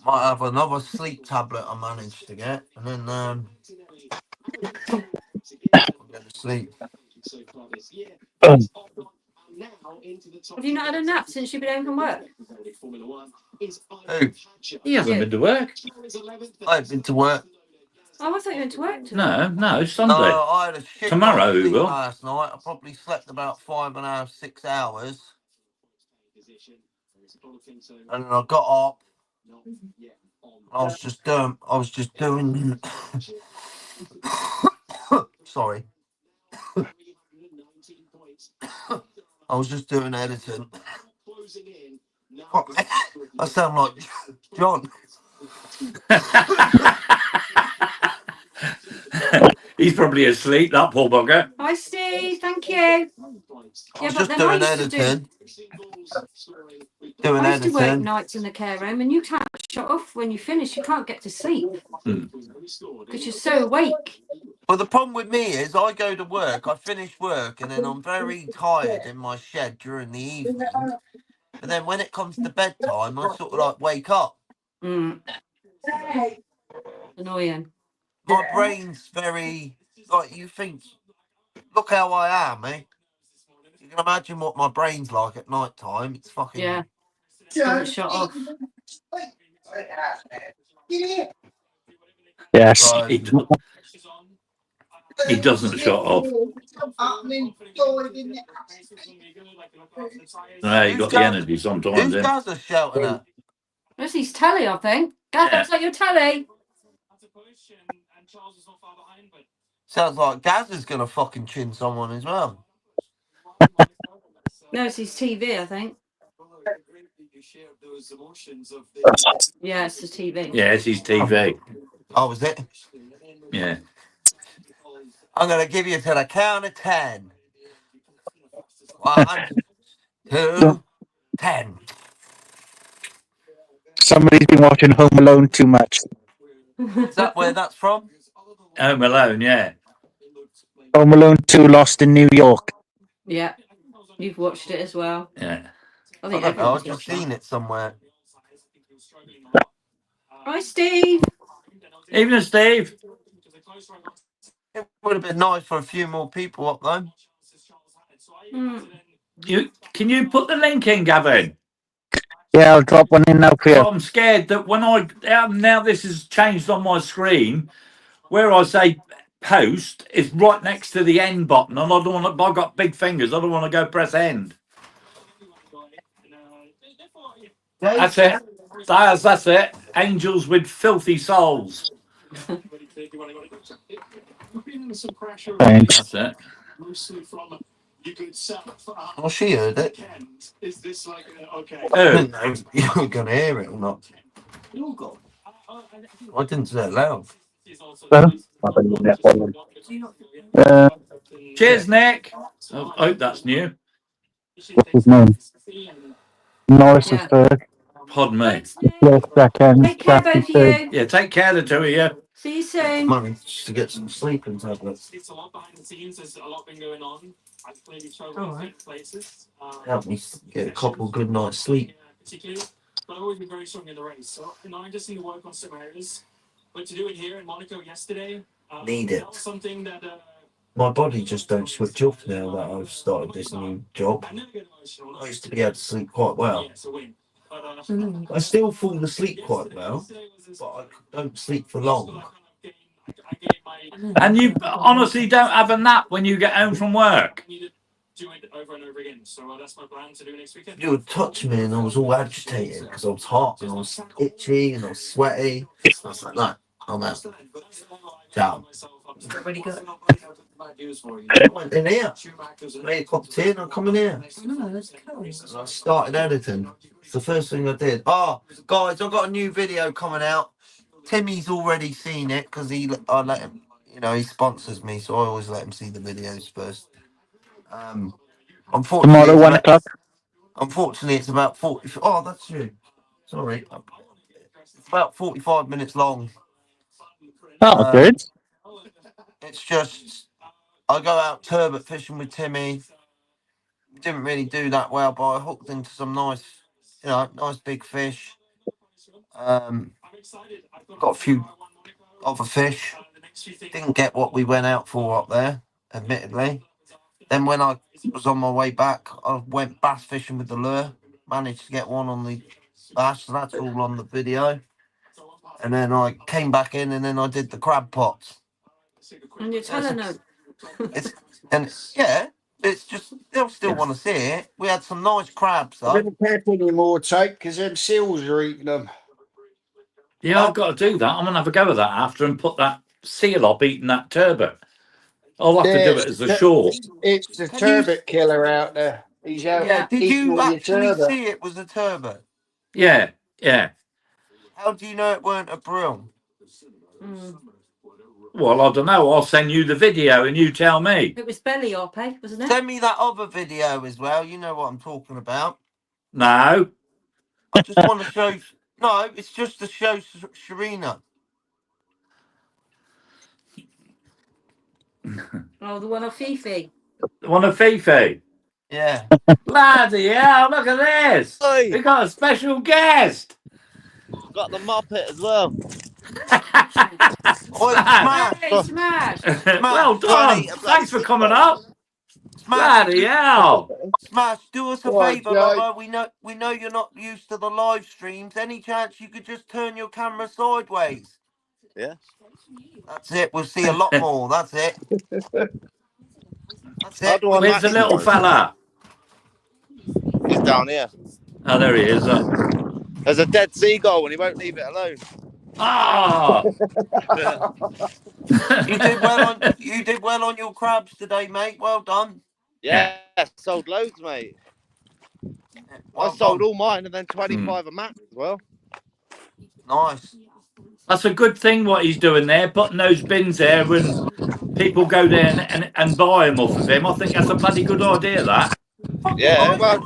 Might have another sleep tablet I managed to get, and then I'll go to sleep. Have you not had a nap since you've been home from work? Who? He hasn't Yeah. been to work. I've been to work. Oh, I thought you went to work today. No, Sunday. No, I had a shit Tomorrow night's we sleep will. last night. I probably slept about 5.5, 6 hours. And then I got up. I was just doing sorry. I was just doing editing. I sound like John. He's probably asleep, that poor bugger. Hi, Steve. Thank you. I Yeah, was but just then I doing used to do. editing. Doing I used to work editing. nights in the care home, and you can't shut off when you finish. You can't get to sleep because you're so awake. Well, the problem with me is I go to work, I finish work, and then I'm very tired in my shed during the evening. But then when it comes to bedtime, I sort of like wake up. Mm. Annoying. My brain's very like you think. Look how I am, eh? You can imagine what my brain's like at night time. It's fucking. Yeah. Doesn't shut off. Yes. So, He doesn't shut off. No, you got the energy sometimes. who's Then. Gaza shouting at? That's his telly, I think. Gav, Yeah. looks like your telly. Sounds like Gaza's gonna fucking chin someone as well. No, it's his TV, I think. Yeah, it's the TV. Yeah, it's his TV. Oh, is it? Yeah. I'm gonna give you to the count of 10. 1, 2, 10. Somebody's been watching Home Alone too much. Is that where that's from? Home Alone, yeah. Home Alone 2 Lost in New York. Yeah, you've watched it as well. Yeah. I I think don't know. I've everyone's just watched that. seen it somewhere. Hi, Steve. Evening, Steve. It would have been nice for a few more people up though. Can you put the link in, Gavin? Yeah, I'll drop one in now for you. So I'm scared that when now this has changed on my screen, where I say post is right next to the end button, and I don't want to. I've got big fingers. I don't want to go press end. That's it. That's it. Angels with filthy souls. Thanks. That's it. Well, she heard it. Oh, I didn't know if you were going to hear it or not. I didn't say it loud. cheers, Nick. I hope that's new. What's his name? Norris Yeah. is third. Pardon me. Thanks, Nick. Yes, second. Take care, Kathy both of third. you. Yeah, take care, the two of you. See you soon. Money just to get some sleeping tablets. Help me get a couple good nights sleep. Need it. My body just don't switch off now that I've started this new job. I used to be able to sleep quite well. I still fall asleep quite well, but I don't sleep for long. And you honestly don't have a nap when you get home from work. You would touch me and I was all agitated because I was hot and I was itchy and I was sweaty. I was like, no, I'm out. Ciao. Really good. I went in here, made a cup of tea and I'm coming here. And I started editing. It's the first thing I did. Oh, guys, I've got a new video coming out. Timmy's already seen it because I let him, he sponsors me, so I always let him see the videos first. Unfortunately, Tomorrow, 1 o'clock. Unfortunately, it's about 40. Oh, that's you. Sorry. It's about 45 minutes long. Oh, good. It's just, I go out turbot fishing with Timmy. Didn't really do that well, but I hooked into some nice big fish. Got a few other fish. Didn't get what we went out for up there, admittedly. Then when I was on my way back, I went bass fishing with the lure. Managed to get one on the bass, so that's all on the video. And then I came back in and then I did the crab pots. And your Tylenol. It's just, they'll still want to see it. We had some nice crabs I though. don't care anymore, Tate, because them seals are eating them. Yeah, I've got to do that. I'm gonna have a go at that after and put that seal up eating that turbot. I'll have to do it as a short. It's the Can turbot killer out there. He's out Yeah. Did eating you all your actually turbot. see it was a turbot? Yeah, yeah. How do you know it weren't a brill? Well, I don't know. I'll send you the video and you tell me. It was belly up, eh? Wasn't it? Send me that other video as well. You know what I'm talking about. No. I just want to show. No, it's just to show Sharina. Oh, the one of Fifi. One of Fifi. Yeah. Bloody hell, look at this. Oi, We got a special guest. got the Muppet as well. Oi, Smash. Smash. Hey, smash! Well done. Smash. Thanks for coming up. Smash. Bloody hell. Smash. Do us a Right, favour, Jay. brother. We know you're not used to the live streams. Any chance you could just turn your camera sideways? Yeah. That's it. We'll see a lot more. That's it. That's How it. do I Where's the match little it? fella? He's down here. Oh, there he is. There's a dead seagull and he won't leave it alone. Ah. You did well on your crabs today, mate. Well done. Yeah, sold loads, mate. Well I sold done. all mine and then 25 a Mac as well. Nice. That's a good thing what he's doing there, putting those bins there when people go there and buy them off of him. I think that's a bloody good idea, that. Yeah, well,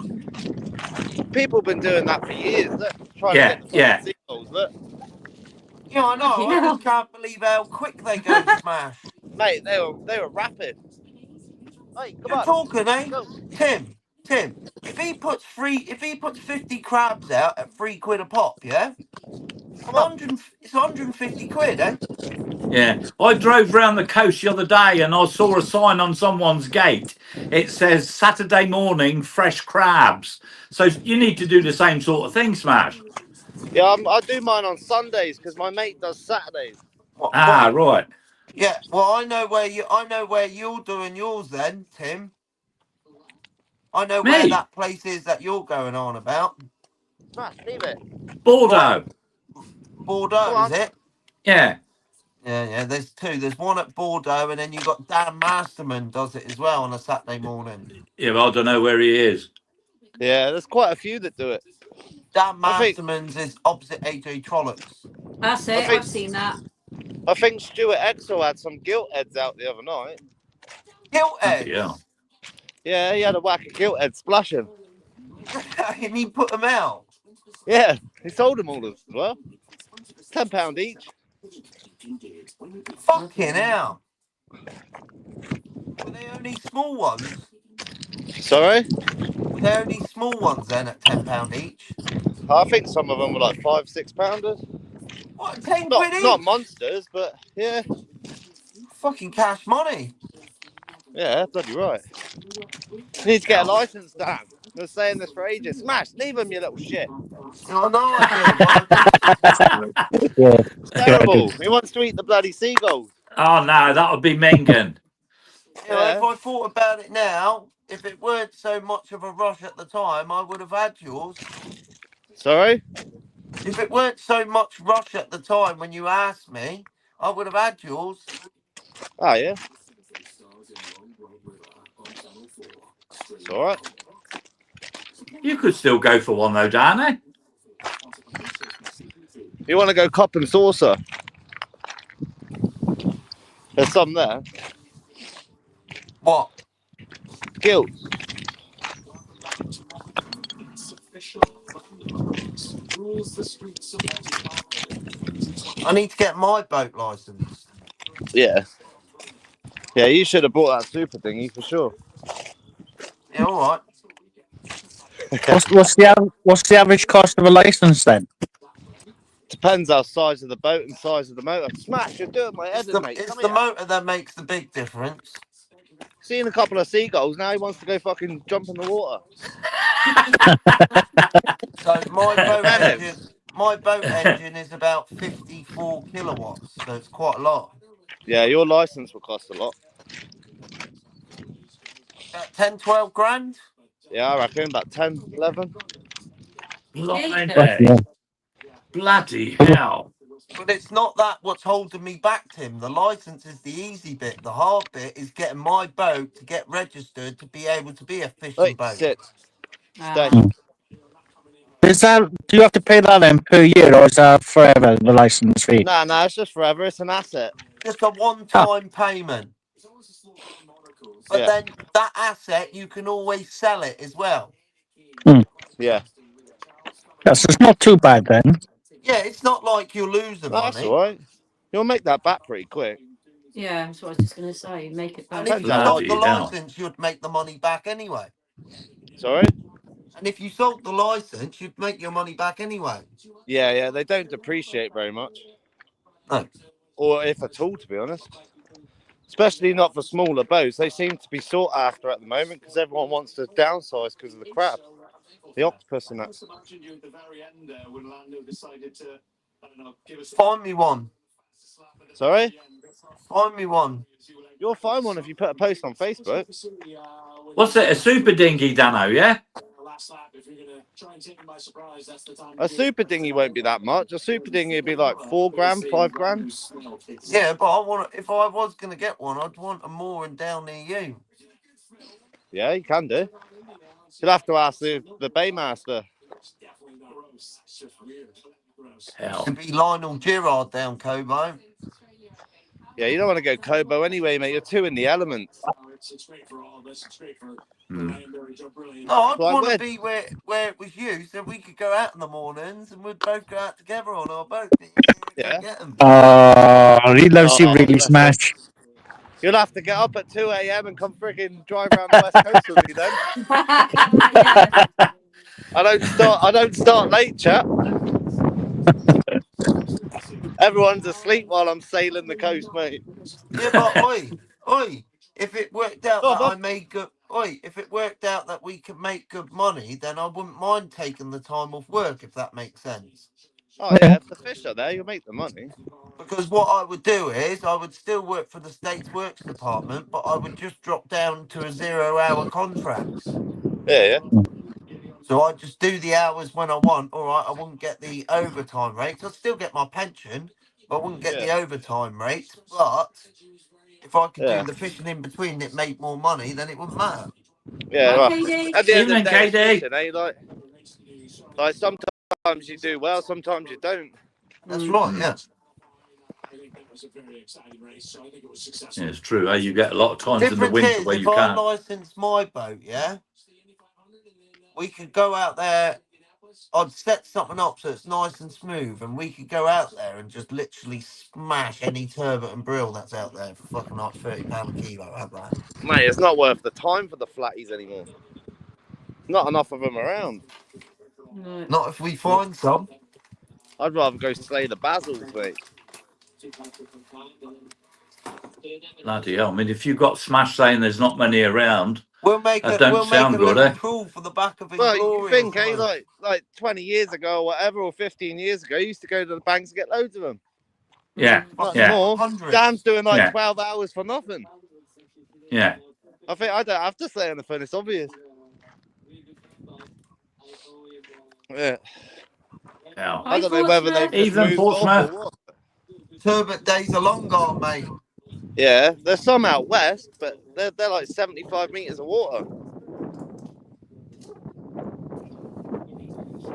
people have been doing that for years. Look, trying Yeah, to get the yeah. seagulls. Look, Yeah, I know. I Yeah. just can't believe how quick they go to Smash. mate, they were rapid. Hey, come You're on. talking, eh? Go. Tim. If he puts 50 crabs out at £3 a pop, yeah? Come on. It's 150 quid, eh? Yeah. I drove round the coast the other day and I saw a sign on someone's gate. It says Saturday morning, fresh crabs. So you need to do the same sort of thing, Smash. Yeah, I do mine on Sundays because my mate does Saturdays. Ah, right. Yeah. Well, I know where you're doing yours then, Tim. I know where Me? that place is that you're going on about. Smash, leave it. Bordeaux. Bordeaux, Go is it? Yeah. Yeah. There's two. There's one at Bordeaux, and then you got Dan Masterman does it as well on a Saturday morning. Yeah, but I don't know where he is. Yeah, there's quite a few that do it. Dan I think- Masterman's is opposite AJ Trollops. That's I it. think- I've seen that. I think Stuart Exel had some gilt heads out the other night. Gilt Edge. Yeah. Yeah, he had a whack of gilt heads splashing. And he put them out. Yeah, he sold them all as well. £10 each. Fucking hell. Were they only small ones? Sorry? Were they only small ones then at £10 each? I think some of them were like £5-6 pounders. What, 10 quid each? Not monsters, but yeah, Fucking cash money. yeah, bloody right. You need to get a license, Dan. I've been saying this for ages. Smash, leave him, you little shit. I know I do. Yeah. It's terrible. He wants to eat the bloody seagulls. Oh, no, that would be Mengen. You know, if I thought about it now, if it weren't so much of a rush at the time, I would have had yours. Sorry? If it weren't so much rush at the time when you asked me, I would have had yours. Oh, yeah. It's all right. You could still go for one, though, Dan, eh? You want to go cop and saucer? There's some there. What? Gilt. I need to get my boat license. Yeah. Yeah, you should have bought that super thingy for sure. Yeah, all right. What's the average cost of a license then? Depends how size of the boat and size of the motor. Smash, you're doing my head in, mate. It's Come the here. motor that makes the big difference. Seen a couple of seagulls, now he wants to go fucking jump in the water. So my Massive. boat engine is about 54 kilowatts, so it's quite a lot. Yeah, your license will cost a lot. 10, 12 grand? Yeah, I reckon about 10, 11. Blimey. Yeah. Bloody hell. But it's not that what's holding me back, Tim. The license is the easy bit. The hard bit is getting my boat to get registered to be able to be a fishing Wait, boat. sit. Ah. Stay. Is that, do you have to pay that then per year or is that forever, the license fee? Nah, it's just forever. It's an asset. just a one-time payment. But Yeah. then that asset, you can always sell it as well. Yeah. Yes, it's not too bad then. Yeah, it's not like you'll lose the No, that's money. all right. You'll make that back pretty quick. Yeah, that's what I was just going to say. Make it And back. if you Depends how sold the Bloody hell. license, you'd make the money back anyway. Sorry? And if you sold the license, you'd make your money back anyway. Yeah. They don't depreciate very much. No. Or if at all, to be honest. Especially not for smaller boats. They seem to be sought after at the moment because everyone wants to downsize because of the crab. The octopus and that. Find me one. Sorry? Find me one. You'll find one if you put a post on Facebook. What's it? A super dinghy, Dano? Yeah. A super dinghy won't be that much. A super dinghy would be like $4,000, $5,000. Yeah, but I want. If I was going to get one, I'd want a mooring down near you. Yeah, you can do. You'll have to ask the baymaster. Hell. It'd be Lionel Girard down Cobo. Yeah, you don't want to go Kobo anyway, mate. You're too in the elements. Hmm. No, I'd Like want to where- be where it was you, so we could go out in the mornings and we'd both go out together on our boat. Yeah. Get them. He loves you Oh, really, bless Smash. You'll have to get up at 2 a.m. and come freaking drive around the West Coast with me then. Yeah. I don't start late, chap. Everyone's asleep while I'm sailing the coast, mate. Yeah, but oi, if it worked out Oh, that but- I made good, if it worked out that we could make good money, then I wouldn't mind taking the time off work, if that makes sense. Oh yeah, if the fish are there, you'll make the money. Because what I would do is I would still work for the States Works Department, but I would just drop down to a 0-hour contract. Yeah. So I just do the hours when I want. All right, I wouldn't get the overtime rates. I'd still get my pension, but I wouldn't get the overtime rates. But if I could Yeah. do the fishing in between, it made more money. Then it wouldn't matter. Yeah. Right, Well, KD? at the end of Evening, the day, it's KD. fishing, eh? Like sometimes you do well, sometimes you don't. That's right. Yeah. Yeah, it's true. You get a lot of times in the Difference winter is, where if you I can't. licensed my boat, yeah, we could go out there. I'd set something up so it's nice and smooth, and we could go out there and just literally smash any turbot and brill that's out there for fucking like £30 a kilo. Have that. Mate, it's not worth the time for the flatties anymore. Not enough of them around. No. Not if we find some. I'd rather go slay the basils, mate. Bloody hell. I mean, if you've got Smash saying there's not many around, We'll make That a don't we'll make sound a good, little eh? pool for the back of Well, Inglorious. you think, eh? Like 20 years ago or whatever, or 15 years ago, you used to go to the banks and get loads of them. yeah, Not Yeah. anymore. 100. Dan's doing like Yeah. 12 hours for nothing. yeah. I think I don't have to say anything. It's obvious. Yeah. Hell. I don't know whether they've just Even moved off Portsmouth. or what. Turbot days are long gone, mate. Yeah, there's some out west, but they're like 75 meters of water.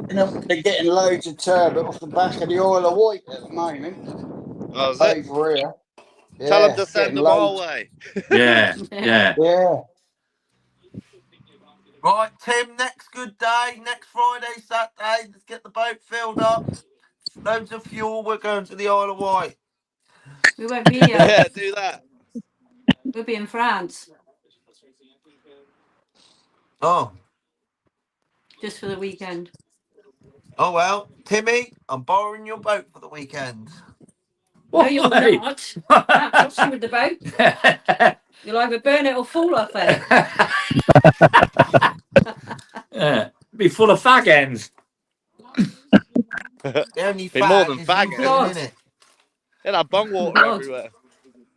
You know, they're getting loads of turbot off the back of the Isle of Wight at the moment. Oh, is it? Over here. Tell them to Yeah, send getting them our loads. way. Yeah, yeah. Yeah. Right, Tim. Next good day. Next Friday, Saturday. Let's get the boat filled up. Loads of fuel. We're going to the Isle of Wight. We won't be here. Yeah, do that. We'll be in France Oh, just for the weekend. oh well, Timmy. I'm borrowing your boat for the weekend. No, you're Why? not. Can't trust you with the boat. You'll either burn it or fall off it. Yeah. Be full of fag ends. The only Be more than is fag you ends. doing it. It'll have bung water God. everywhere.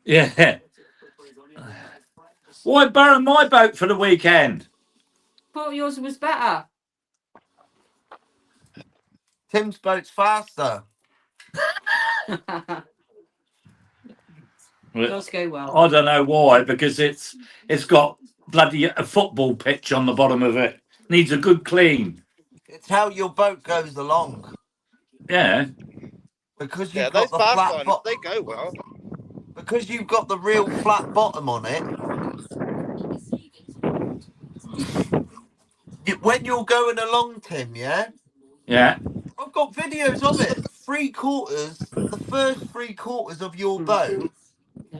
Yeah. Why borrow my boat for the weekend? Thought yours was better. Tim's boat's faster. Does go well. I don't know why, because it's got bloody a football pitch on the bottom of it. Needs a good clean. It's how your boat goes along. Yeah. Because Yeah, you've those got the fast flat liners, bottom. they go well. because you've got the real flat bottom on it. When you're going along, Tim, yeah, Yeah. I've got videos of it. 3/4, the first 3/4 of your boat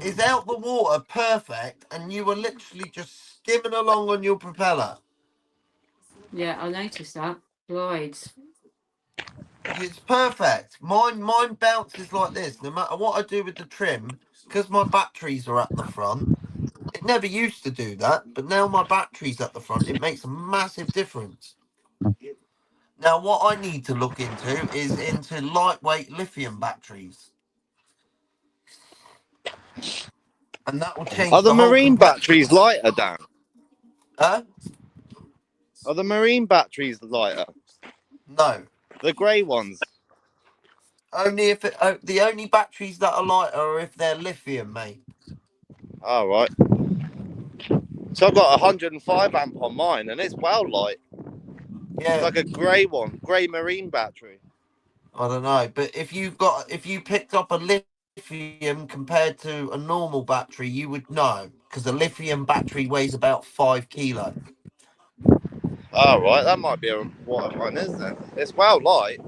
is out the water, perfect, and you were literally just skimming along on your propeller. Yeah, I noticed that. Glides. It's perfect. Mine bounces like this. No matter what I do with the trim, because my batteries are at the front. It never used to do that, but now my battery's at the front. It makes a massive difference. Now, what I need to look into is into lightweight lithium batteries, and that will change Are the whole marine batteries lighter, Dan? Huh? Are the marine batteries lighter? No. The grey ones? Only if the only batteries that are lighter are if they're lithium, mate. All right. So I've got a 105 amp on mine, and it's well light. Yeah. It's like a grey one, grey marine battery. I don't know, but if you picked up a lithium compared to a normal battery, you would know, because a lithium battery weighs about 5 kilo. All right, that might be what one is then. It's well light.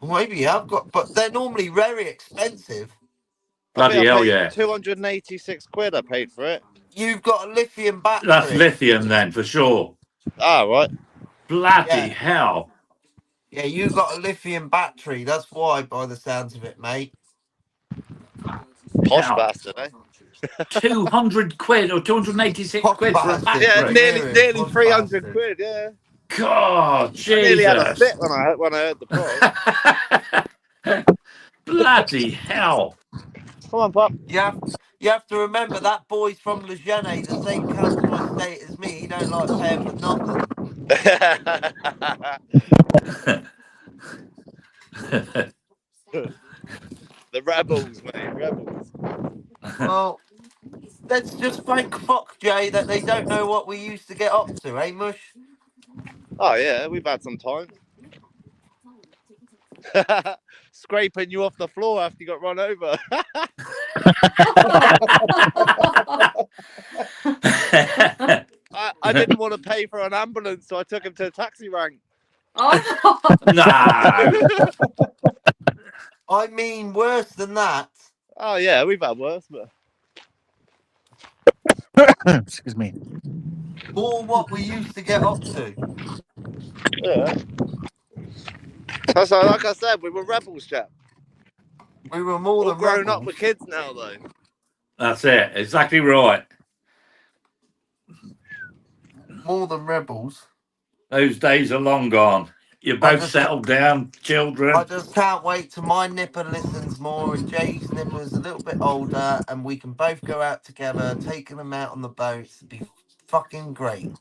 Maybe I've got, but they're normally very expensive. Bloody hell, yeah. 286 quid I paid for it. You've got a lithium battery. That's lithium then, for sure. All right. Bloody hell. Yeah, you got a lithium battery. That's why, by the sounds of it, mate. Posh Hell. bastard, eh? 200 quid or 286 Posh quid for a bastard. battery. Yeah, nearly Posh 300 bastard. quid. Yeah. God, I nearly had a Jesus. fit when I heard the price. Bloody hell. Come on, Pop. You have to remember that boy's from Legene, the same council estate as me. He don't like paying for nothing. The rebels, mate. Rebels. Well, let's just thank fuck, Jay, that they don't know what we used to get up to, eh, Mush? Oh yeah, we've had some time. Scraping you off the floor after you got run over. I didn't want to pay for an ambulance, so I took him to a taxi rank. Oh, No. I mean, worse than that. Oh yeah, we've had worse, but Excuse me. More what we used to get up to. yeah. So, like I said, we were rebels, chap. We were more All than grown rebels. up with kids now, though. That's it. Exactly right. More than rebels. Those days are long gone. You're both settled down, children. I just can't wait till my nipper listens more and Jay's nipper's a little bit older and we can both go out together, taking them out on the boats. It'd be fucking great.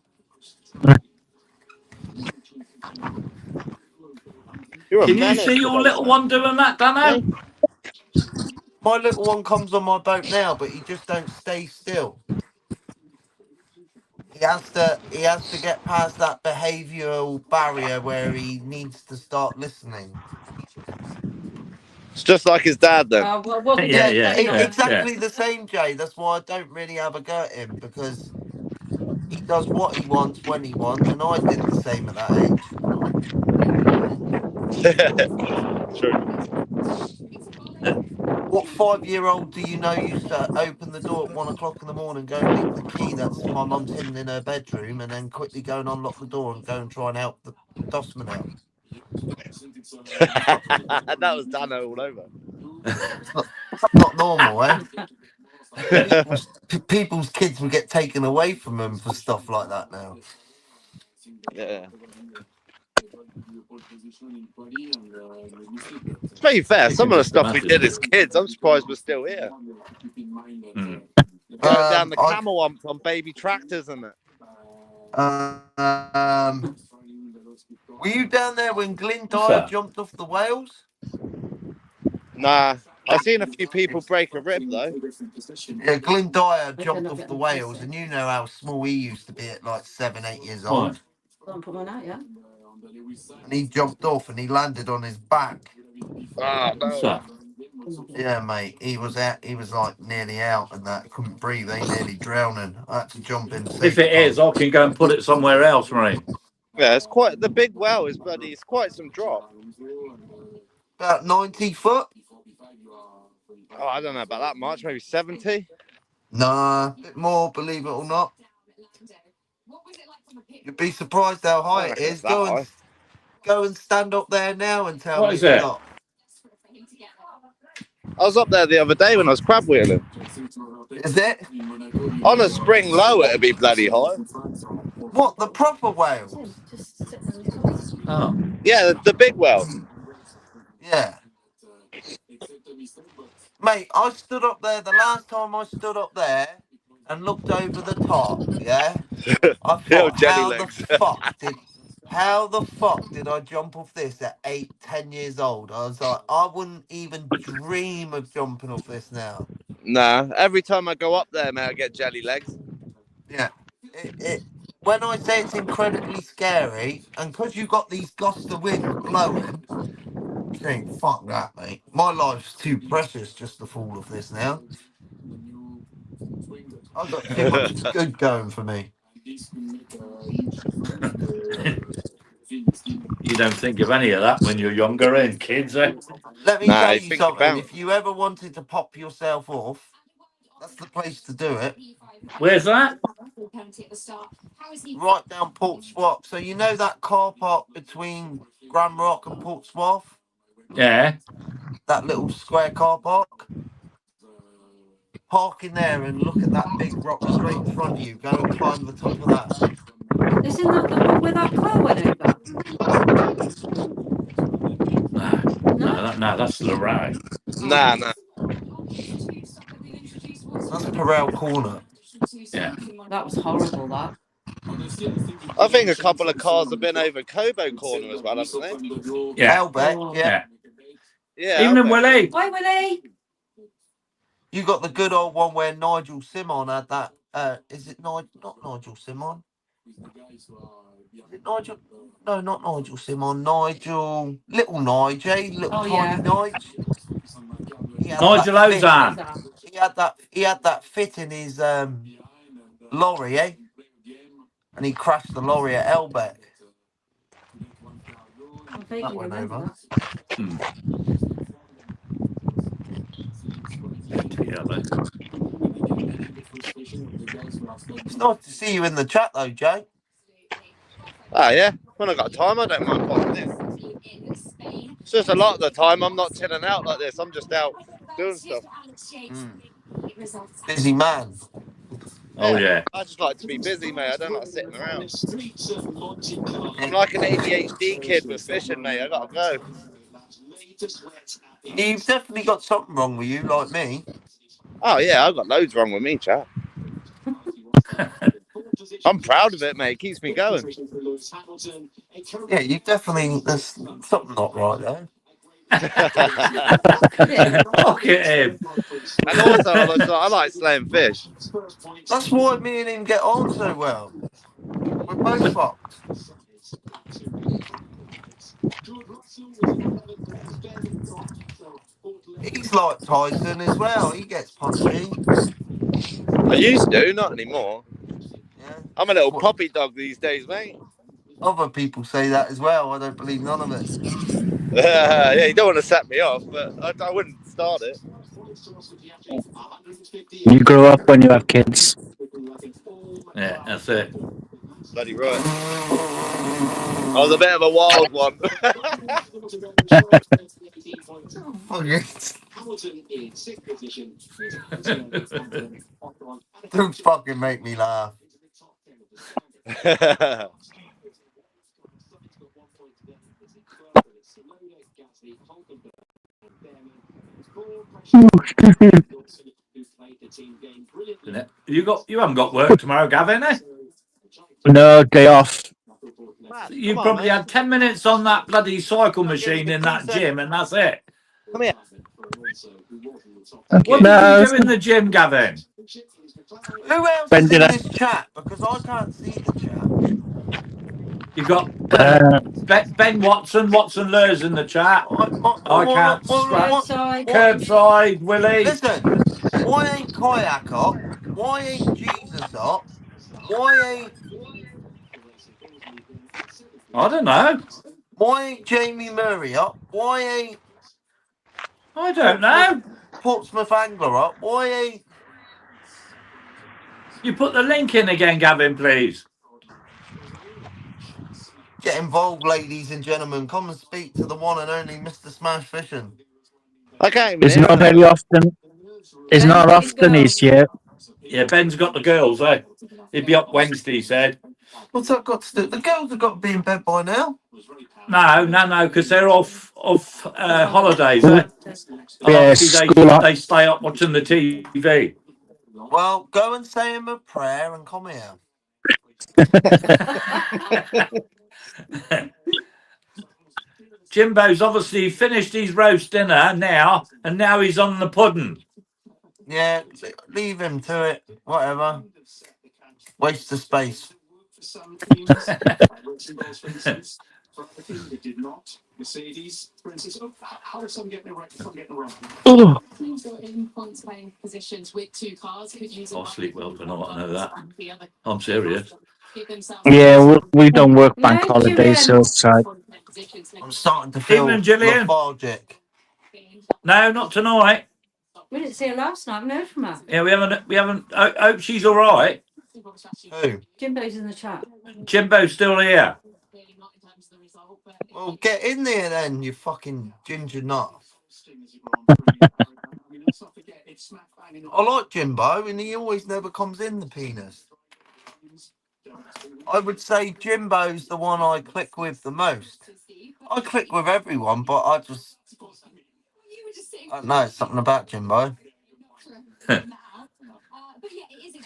You're a Can you menace see to your those little men. one doing that, Dano? My little one comes on my boat now, but he just don't stay still. He has to get past that behavioural barrier where he needs to start listening. It's just like his dad, then. well, wasn't Yeah, it? yeah, Fair enough. Exactly the same, Jay. That's why I don't really have a go at him, because he does what he wants when he wants, and I did the same at that age. True. What 5-year-old do you know used to open the door at 1 o'clock in the morning, go and nick the key that's my mum's hidden in her bedroom, and then quickly go and unlock the door and go and try and help the dustman out? That was Dano all over. Not normal, eh? People's kids would get taken away from them for stuff like that now. Yeah. To be fair, some of the stuff we did as kids, I'm surprised we're still here. Mm. Going down the camel humps on baby tractors and that. Were you down there when Glyn Dyer jumped off the whales? Nah, I've seen a few people break a rib though. Yeah, Glyn Dyer jumped off the whales, and you know how small he used to be at like 7, 8 years old. Put one out, yeah. And he jumped off and he landed on his back. Ah, no. Yeah, mate. He was out. He was like nearly out, and that couldn't breathe. He nearly drowning. I had to jump in. If it is, I can go and put it somewhere else, Marine. Yeah, it's quite the big well is bloody. It's quite some drop. About 90 foot. Oh, I don't know about that much. Maybe 70. Nah, a bit more. Believe it or not. You'd be surprised how I high don't it reckon it's is. that high. Go and stand up there now and tell What me is it's it? not. I was up there the other day when I was crab wheeling. Is it? On a spring low, it'd be bloody high. What, the proper whale? Just sit there and talk. Oh, Yeah, the big well. Yeah. Mate, I stood up there the last time I stood up there and looked over the top, yeah? I The old thought, jelly legs. how the fuck did I jump off this at 8, 10 years old? I was like, I wouldn't even dream of jumping off this now. Nah, every time I go up there, mate, I get jelly legs. Yeah. When I say it's incredibly scary, and because you got these gusts of wind blowing, you think, fuck that, mate. My life's too precious just to fall off this now. I've got too much good going for me. you don't think of any of that when you're younger, and kids, eh? Let me Nah, tell you you think something. about- If you ever wanted to pop yourself off, that's the place to do it. Where's that? Right down Port Swap. So you know that car park between Grand Rock and Port Swap? Yeah. That little square car park? Park in there and look at that big rock straight in front of you. Go and climb the top of that. Isn't that the one where that car went over? No, that's Lorraine. Nah. That's Perel Corner. Yeah. That was horrible, that. I think a couple of cars have been over Cobo Corner as well, haven't they? Yeah. Elbeck, yeah. Yeah. Evening, I bet. Willie. Bye, Willie. You got the good old one where Nigel Simon had that. Is it not Nigel Simon? Is it Nigel? No, not Nigel Simon. Little Nigel, little Oh, tiny yeah. Nigel. He had Nigel that fit. Ozan. He had that fit in his lorry, eh? And he crashed the lorry at Elbeck. I vaguely went remember over. that. It's nice to see you in the chat though, Jay. Ah, yeah. When I got time, I don't mind popping in. It's just a lot of the time I'm not chilling out like this. I'm just out doing stuff. Busy man. Oh, yeah. I just like to be busy, mate. I don't like sitting around. I'm like an ADHD kid with fishing, mate. I gotta go. You've definitely got something wrong with you, like me. Oh yeah, I've got loads wrong with me, chap. I'm proud of it, mate. It keeps me going. Yeah, you definitely. There's something not right there. Look at him. And also, I like slaying fish. That's why me and him get on so well. We're both fucked. He's like Tyson as well. He gets punchy. I used to, not anymore. Yeah. I'm a little puppy dog these days, mate. Other people say that as well. I don't believe none of it. Yeah, you don't want to set me off, but I wouldn't start it. You grow up when you have kids. Yeah, that's it. Bloody right. I was a bit of a wild one. Don't fucking make me laugh. You haven't got work tomorrow, Gavin, eh? No, day off. You Come on, probably mate. had 10 minutes on that bloody cycle I'll give you machine the in that consent. gym, and that's it. Come here. What No, did you do in the gym, Gavin? Who else Ben, is did in I- this chat? Because I can't see the chat. You got Uh, Ben Watson, Watson Lurs in the chat. I can't scratch. Curbside. Curbside, Willie. Listen, why ain't Kayak up? Why ain't Jesus up? Why ain't I don't know. Jamie Murray up? Why ain't I don't know. Portsmouth Angler up? Why ain't You put the link in again, Gavin, please. get involved, ladies and gentlemen? Come and speak to the one and only Mr. Smash Fishing. I can't even it's hear not him. very often. It's Ben's not got his often he's girls. here. Yeah, Ben's got the girls, eh? He'd be up Wednesday, he said. What's that got to do? The girls have got to be in bed by now. No, because they're off holidays, eh? And Yeah, obviously they stay up watching the TV. Well, go and say him a prayer and come here. Jimbo's obviously finished his roast dinner now, and now he's on the pudding. Yeah, leave him to it. Whatever. Waste of space. Oh, I'll sleep well tonight, I know that. I'm serious. yeah, we don't work bank No, holidays, so Julian. it's like, I'm starting to feel Evening, Gillian. lethargic. No, not tonight. We didn't see her last night. I've heard from her. Yeah, we haven't. I hope she's all right. Who? Jimbo's in the chat. Jimbo's still here. Well, get in there then, you fucking ginger nut. I like Jimbo, and he always never comes in the penis. I would say Jimbo's the one I click with the most. I click with everyone, but I don't know, it's something about Jimbo.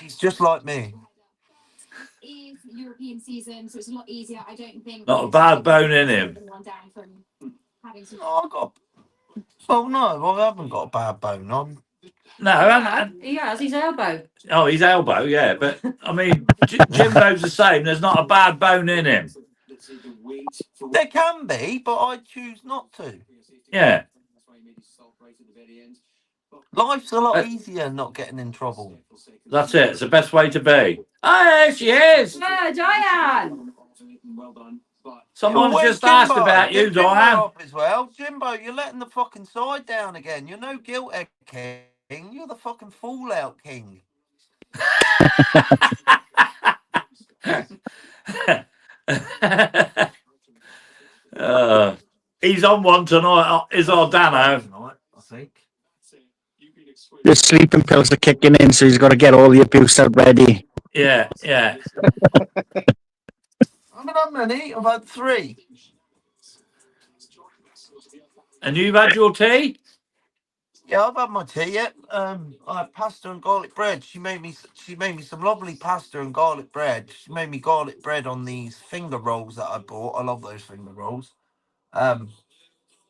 He's just like me. Not a bad bone in him. Oh, no, I haven't got a bad bone on. No, He has his elbow. oh, his elbow, yeah. But I mean, Jimbo's the same. There's not a bad bone in him. There can be, but I choose not to. Yeah. Life's a lot easier not getting in trouble. That's it. It's the best way to be. Oh, there she is. Yeah, Diane. Someone's Where's just asked Jimbo? about you, Get Jimbo Diane. up as well. Jimbo, you're letting the fucking side down again. You're no guilt egg king. You're the fucking fallout king. He's on one tonight. Is our Dano? Tonight, I think. the sleeping pills are kicking in, so he's got to get all the abuse out ready. Yeah, yeah. I haven't had many. I've had 3. And you've had your tea? Yeah, I've had my tea. Yeah. I had pasta and garlic bread. She made me some lovely pasta and garlic bread. She made me garlic bread on these finger rolls that I bought. I love those finger rolls.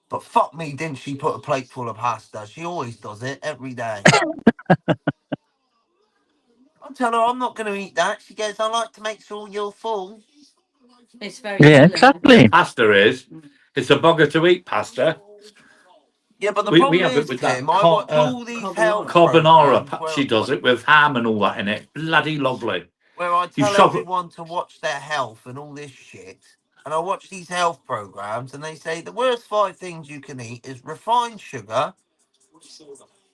But fuck me, didn't she put a plate full of pasta? She always does it every day. I tell her I'm not going to eat that. She goes, I like to make sure you're full. It's very Yeah, good, isn't it? exactly. Pasta is. It's a bugger to eat pasta. Yeah, but the We problem have is, it with Tim, that I watch all these health carbonara. programs She does it with ham and all that in it. Bloody lovely. where I You tell shove it. everyone to watch their health and all this shit. And I watch these health programs and they say the worst 5 things you can eat is refined sugar,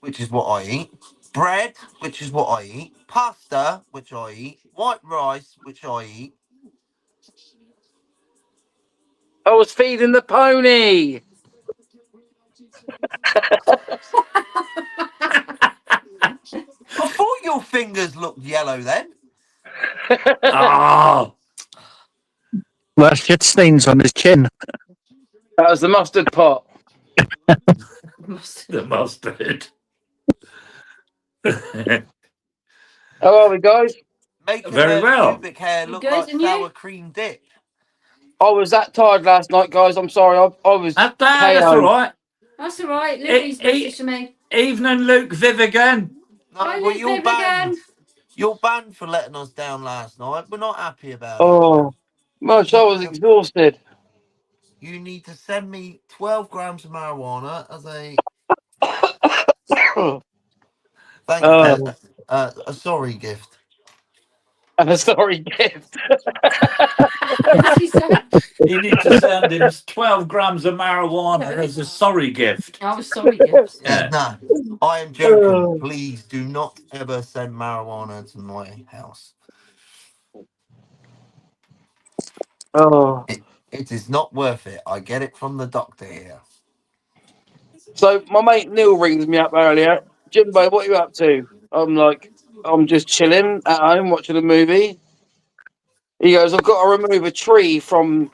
which is what I eat, bread, which is what I eat, pasta, which I eat, white rice, which I eat. I was feeding the pony. I thought your fingers looked yellow then. Ah, Well, shit stains on his chin. That was the mustard pot. the mustard. How are we, guys? Making Very her well. pubic hair look Good, like and you? sour cream dip. I was that tired last night, guys. I'm sorry. I was That's KO'd. all right. That's all right. Lily's messaged me. Evening, Luke Vivigan. No, Hi, well, Luke you're banned. again. You're banned for letting us down last night. We're not happy about it. Oh, Much I was exhausted. You need to send me 12 grams of marijuana as a Oh, a sorry gift. and a sorry gift. What did she say? You need to send him 12 grams of marijuana as a sorry gift. I was sorry, gifts. Yeah. No, I am joking. Please do not ever send marijuana to my house. Oh. It is not worth it. I get it from the doctor here. So my mate Neil rings me up earlier. Jimbo, what are you up to? I'm like, I'm just chilling at home watching a movie. He goes, I've got to remove a tree from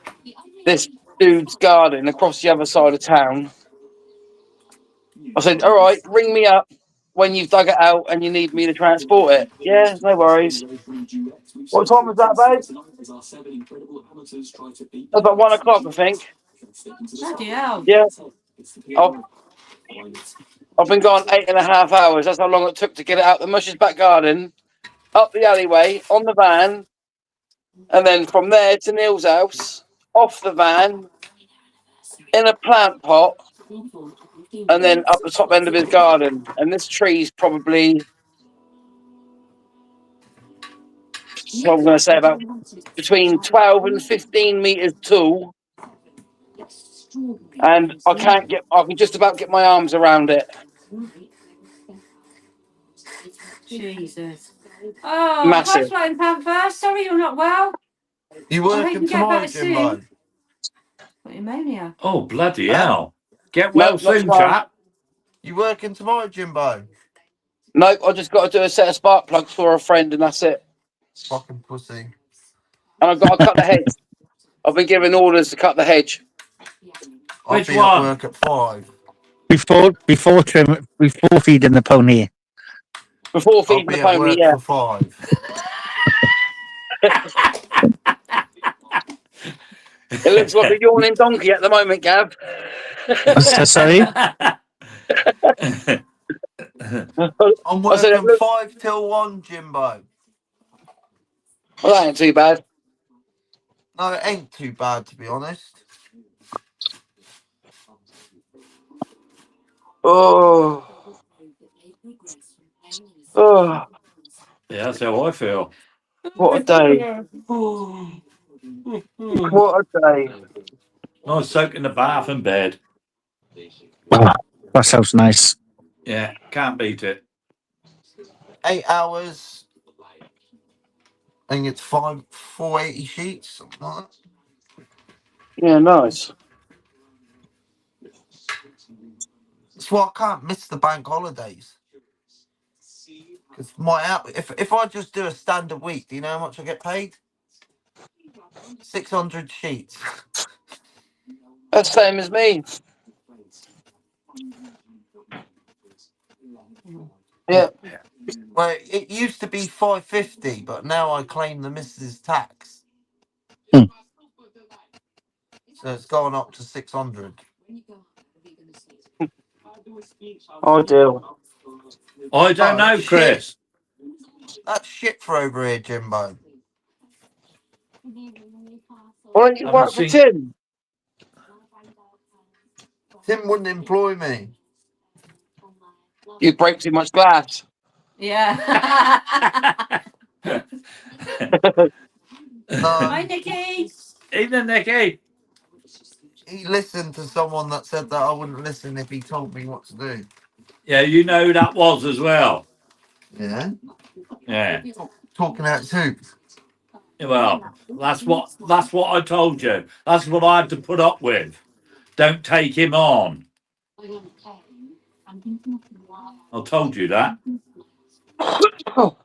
this dude's garden across the other side of town. I said, all right, ring me up when you've dug it out and you need me to transport it. Yeah, no worries. What time was that, babe? It was about 1 o'clock, I think. Bloody hell. Yeah, I've been gone 8.5 hours. That's how long it took to get it out the Mush's back garden, up the alleyway, on the van, and then from there to Neil's house, off the van, in a plant pot, and then up the top end of his garden. And this tree's probably, so I'm going to say about between 12 and 15 meters tall. And I can just about get my arms around it. Jesus. Oh, Massive. hi, Flying Panther. Sorry you're not well. You I hope working you get tomorrow, better Jimbo? soon. Got pneumonia. Oh, bloody Huh? hell. Get No, well not soon, tomorrow. chap. You working tomorrow, Jimbo? Nope, I just got to do a set of spark plugs for a friend, and that's it. Fucking pussy. And I've got to cut the hedge. I've been given orders to cut the hedge. I'll Which be one? at work at 5. Before feeding the pony. Before I'll feeding be the at pony, work yeah. for 5. It looks like a yawning donkey at the moment, Gav. Sorry? I'm I said, it working looks, 5 till 1, Jimbo. well, that ain't too bad. No, it ain't too bad, to be honest. Oh, oh, Yeah, that's how I feel. what a day. What a day. Nice soak in the bath and bed. Oh, that sounds nice. Yeah, can't beat it. 8 hours. I think it's 480 sheets, something like that. Yeah, nice. That's why I can't miss the bank holidays. Because if I just do a standard week, do you know how much I get paid? 600 sheets. That's the same as me. Yeah. Well, it used to be 550, but now I claim the missus tax. Hmm. So it's gone up to 600. Ideal. I don't know, Shit. Chris. That's shit for over here, Jimbo. Why don't you Haven't work for seen. Tim? Tim wouldn't employ me. You break too much glass. Yeah. No. Hi, Nikki. Evening, Nicky. He listened to someone that said that I wouldn't listen if he told me what to do. Yeah, you know who that was as well. Yeah. Yeah. Talking out soup. Well, that's what I told you. That's what I had to put up with. Don't take him on. I told you that. Oh,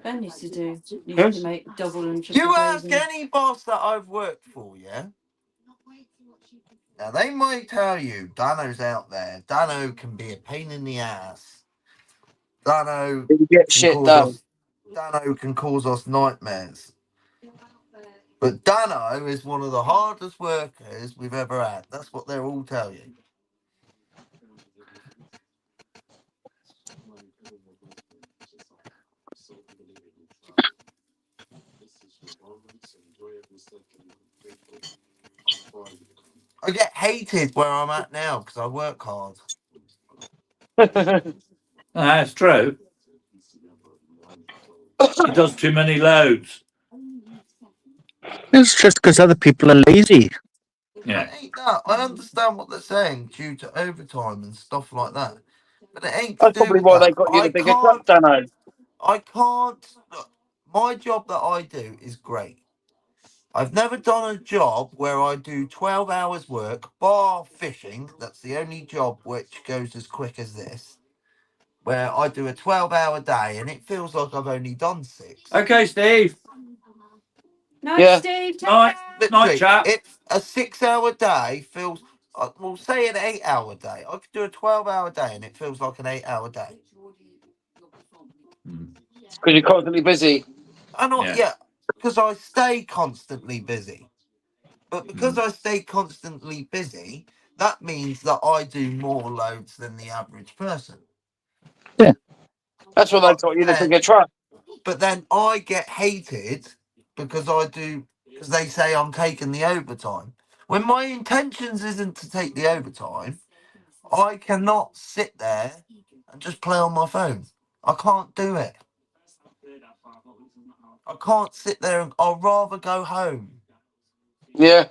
Ben used to Yes. make double and triple You days. ask any boss that I've worked for, yeah? Now they might tell you Dano's out there. Dano can be a pain in the ass. Dano you get can shit cause done. us Dano can cause us nightmares. But Dano is one of the hardest workers we've ever had. That's what they'll all tell you. I get hated where I'm at now because I work hard. That's true. He does too many loads. It's just because other people are lazy. Yeah. It ain't that. I understand what they're saying due to overtime and stuff like that, but it ain't to That's do probably with why that. they got you the bigger truck, Dano. I can't. Look, my job that I do is great. I've never done a job where I do 12 hours work, bar fishing. That's the only job which goes as quick as this, where I do a 12-hour day and it feels like I've only done 6. Okay, Steve. Night, Yeah. Steve. Take Night. care. Night, chap. If a 6-hour day feels, we'll say an 8-hour day. I could do a 12-hour day and it feels like an 8-hour day. Because you're constantly busy. And Yeah. because I stay constantly busy. But because Mm. I stay constantly busy, that means that I do more loads than the average person. That's why they got you the bigger truck. But then I get hated because they say I'm taking the overtime. When my intentions isn't to take the overtime, I cannot sit there and just play on my phone. I can't do it. I can't sit there and I'd rather go home. Yeah.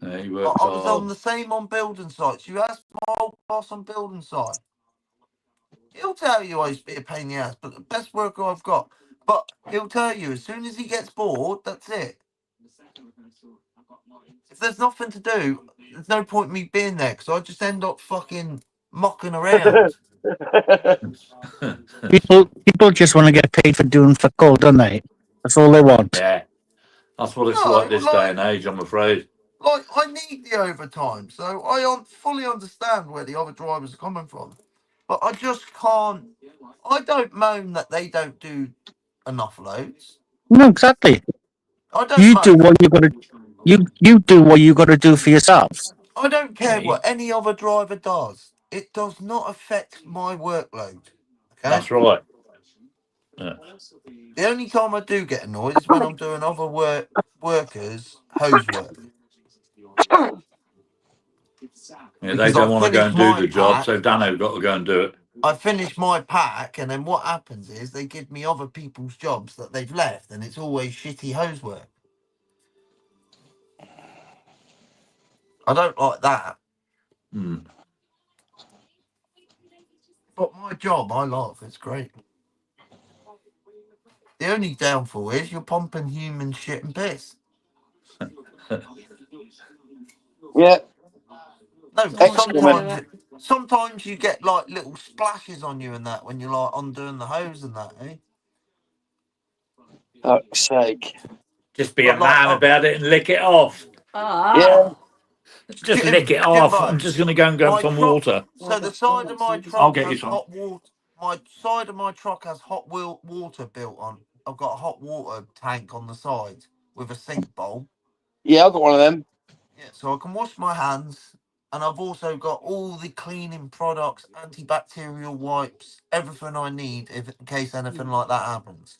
Yeah, he I works was on hard. the same on building sites. You ask my old boss on building site. He'll tell you I used to be a pain in the ass, but the best worker I've got. But he'll tell you as soon as he gets bored, that's it. If there's nothing to do, there's no point in me being there because I just end up fucking mocking around. People just want to get paid for doing fuck all, don't they? That's all they want. Yeah. That's what it's No, like this day and age, I'm afraid. Like, I need the overtime, so I fully understand where the other drivers are coming from. But I just can't. I don't moan that they don't do enough loads. No, exactly. I don't You moan. do what you got to. You do what you got to do for yourself. I don't care Yeah, what any other driver does. It does not affect my workload. Okay. That's right. Yeah. The only time I do get annoyed is when I'm doing other workers' hose work. Yeah, they Because don't I want to go finish and do my the job, pack. so Dano's got to go and do it. I finish my pack, and then what happens is they give me other people's jobs that they've left, and it's always shitty hose work. I don't like that. Mm. But my job, I love. It's great. The only downfall is you're pumping human shit and piss. Yeah. No, Not wanting to do Excrement. it. sometimes you get like little splashes on you and that when you're like undoing the hose and that, eh? Fuck's sake. Just be a But like, man about it and lick it off. Yeah. Ah. Just lick it off. I'm just going to go and grab my some truck. water. So the side of my I'll truck get you has some. hot water. My side of my truck has water built on. I've got a hot water tank on the side with a sink bowl. Yeah, I've got one of them. Yeah, so I can wash my hands, and I've also got all the cleaning products, antibacterial wipes, everything I need if in case anything like that happens.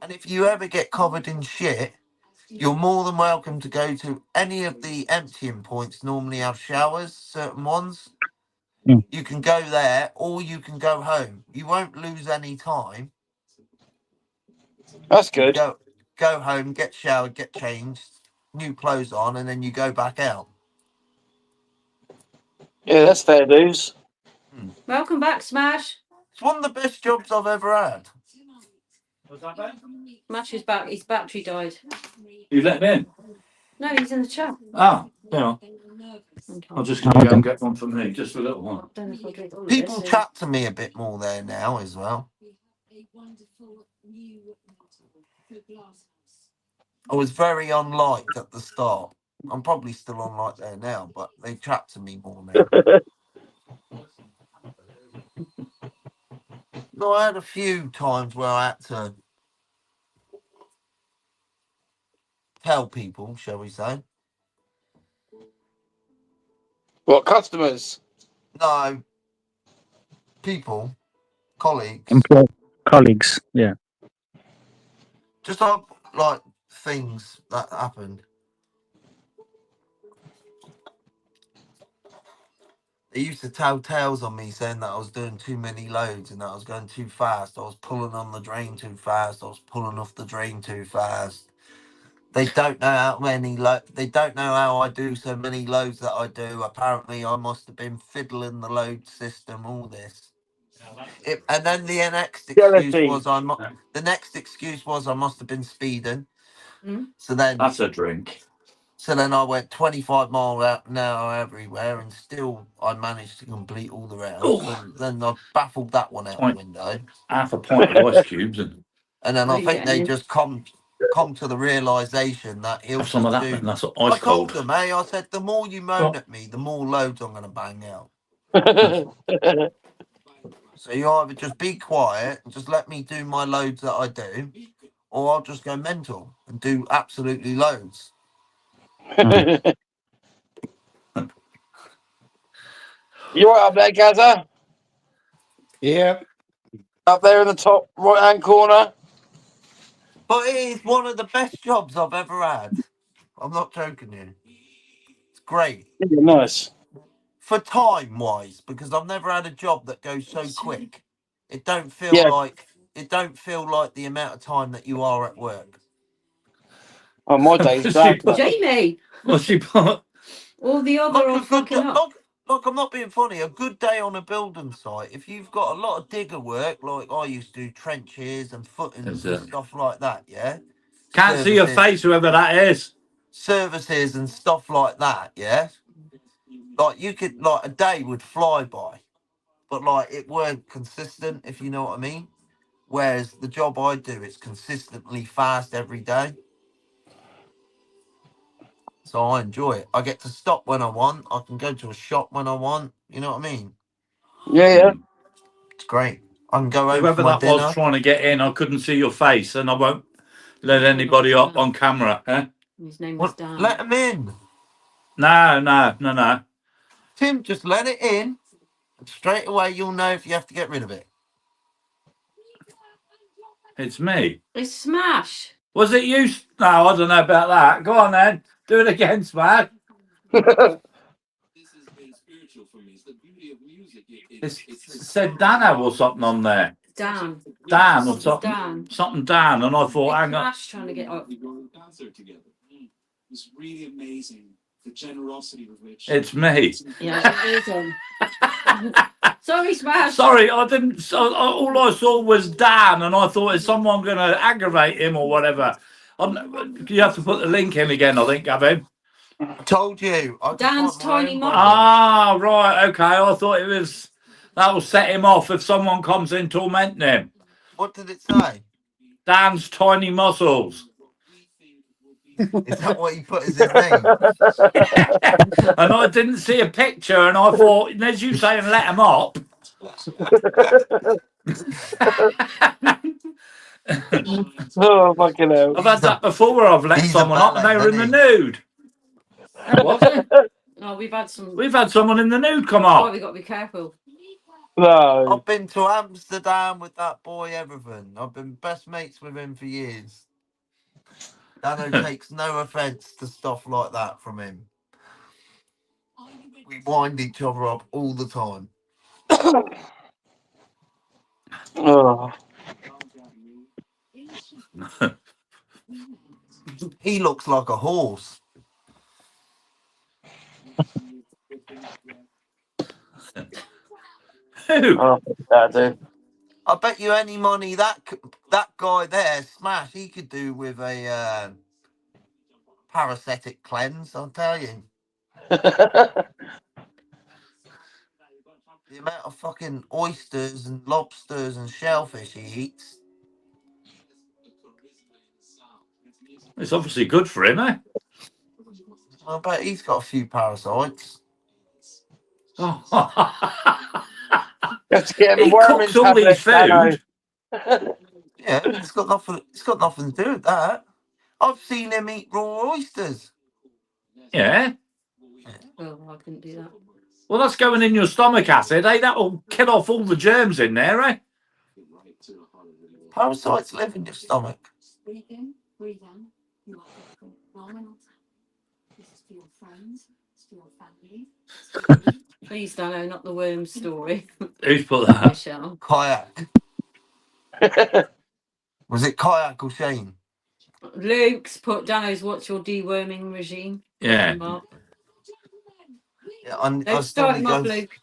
And if you ever get covered in shit, you're more than welcome to go to any of the emptying points. Normally have showers, certain ones. Mm. You can go there, or you can go home. You won't lose any time. That's You good. go home, get showered, get changed, new clothes on, and then you go back out. Yeah, that's fair dues. Welcome back, Smash. It's one of the best jobs I've ever had. Smash is back. His battery died. You let him in? No, he's in the chat. Oh, yeah. Okay. I'm just going to go and get one for me, just a little one. I don't know if I'll drink all of People this. chat to me a bit more there now as well. I was very unliked at the start. I'm probably still unliked there now, but they chat to me more now. No, I had a few times where I had to tell people, shall we say. What, customers? No, people, colleagues. Employ colleagues. Yeah. Just like like things that happened. They used to tell tales on me saying that I was doing too many loads and that I was going too fast. I was pulling on the drain too fast. I was pulling off the drain too fast. They don't know how many they don't know how I do so many loads that I do. Apparently, I must have been fiddling the load system. All this, and then the next excuse Jealousy. was the next excuse was I must have been speeding. Mm. So then That's a drink. So then I went 25 mile an hour everywhere, and still I managed to complete all the rounds. Oh. So then I baffled that one out the Point. window. Half a pint of ice cubes and And then What I are you think they getting? just come to the realisation that he'll have some of just that. do. Then that's I ice told cold. them, I said, the more you moan What? at me, the more loads I'm going to bang out. So you either just be quiet and just let me do my loads that I do, or I'll just go mental and do absolutely loads. You right up there, Gazza? Yeah. Up there in the top right-hand corner. But it is one of the best jobs I've ever had. I'm not joking you. It's great. Yeah, nice. For time wise, because I've never had a job that goes so quick. It don't feel Yeah. like the amount of time that you are at work. Oh, my day's She glad. put- Jamie, What's she put? all the other are fucking up. Look, I'm not being funny. A good day on a building site, if you've got a lot of digger work, like I used to do trenches and footings and stuff like that, yeah. Can't see your face, whoever that is. Services and stuff like that, yeah. Like you could, like a day would fly by, but like it weren't consistent, if you know what I mean. Whereas the job I do, it's consistently fast every day. So I enjoy it. I get to stop when I want. I can go to a shop when I want. You know what I mean? Yeah. It's great. I can go over Whoever for my that dinner. was trying to get in, I couldn't see your face, and I won't let anybody up on camera. Huh? His name was Dan. Let him in. No. Tim, just let it in. And straight away, you'll know if you have to get rid of it. It's me. It's Smash. Was it you? No, I don't know about that. Go on then. Do it again, Smash. It said Dano or something on there. Dan. Dan or It's something. Dan. Something Dan. And I thought, hang on. Smash trying to get up. was really amazing. The generosity with which It's me. Yeah, it is. Sorry, Smash. Sorry, I didn't. All I saw was Dan, and I thought, is someone going to aggravate him or whatever? You have to put the link in again, I think, Gavin. Told you. I just Dan's want my tiny own mum. bubble. Ah, right. Okay. I thought it was. That will set him off if someone comes in tormenting him. What did it say? Dan's tiny muscles. Is that what he put as his name? And I didn't see a picture, and I thought, as you saying, let him up. Oh, fucking hell. I've had that before where I've let He's a someone up and they were in the nude. What? Oh, we've had some. We've had someone in the nude come Oh, up. we've got to be careful. No. I've been to Amsterdam with that boy, everything. I've been best mates with him for years. Dano takes no offence to stuff like that from him. We wind each other up all the time. Oh. He looks like a horse. Who? Oh, that dude. I bet you any money that guy there, Smash, he could do with a parasitic cleanse, I'll tell you. The amount of fucking oysters and lobsters and shellfish he eats. It's obviously good for him, eh? I bet he's got a few parasites. Oh. Let's get him a He worming cooks all these tablet, food. Yeah, it's got nothing. It's got nothing to do with that. I've seen him eat raw oysters. Yeah. Oh, I couldn't do that. Well, that's going in your stomach acid, eh? That'll kill off all the germs in there, eh? Parasites live in your stomach. Breathe in. You are phenomenal. This is for your friends. It's for your family. It's for you. Please, Dano, not the worm story. Who's put that? Michelle. Kayak. Was it Kayak or Shane? Luke's put Dano's what's your deworming regime? Yeah. Mark. Yeah, I Don't still start need him to up, go. Luke.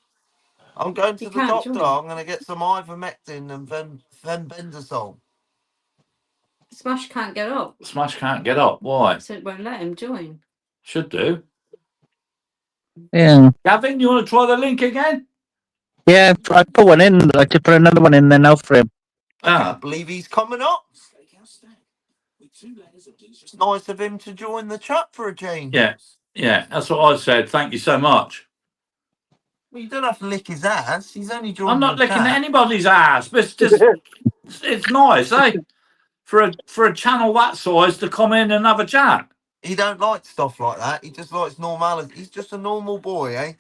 I'm going to You the can't doctor. join. I'm going to get some ivermectin and fenbendazole. Smash can't get up, Smash can't get up. Why? so it won't let him join. Should do. Yeah. Gavin, you want to try the link again? Yeah, I put one in. I just put another one in there now for him. I Ah. can't believe he's coming up. It's nice of him to join the chat for a change. Yeah. Yeah, that's what I said. Thank you so much. Well, you don't have to lick his ass. He's only joined I'm not the licking chat. anybody's ass, but it's just it's nice, eh? For a channel that size to come in and have a chat. He don't like stuff like that. He just likes normality. He's just a normal boy, eh?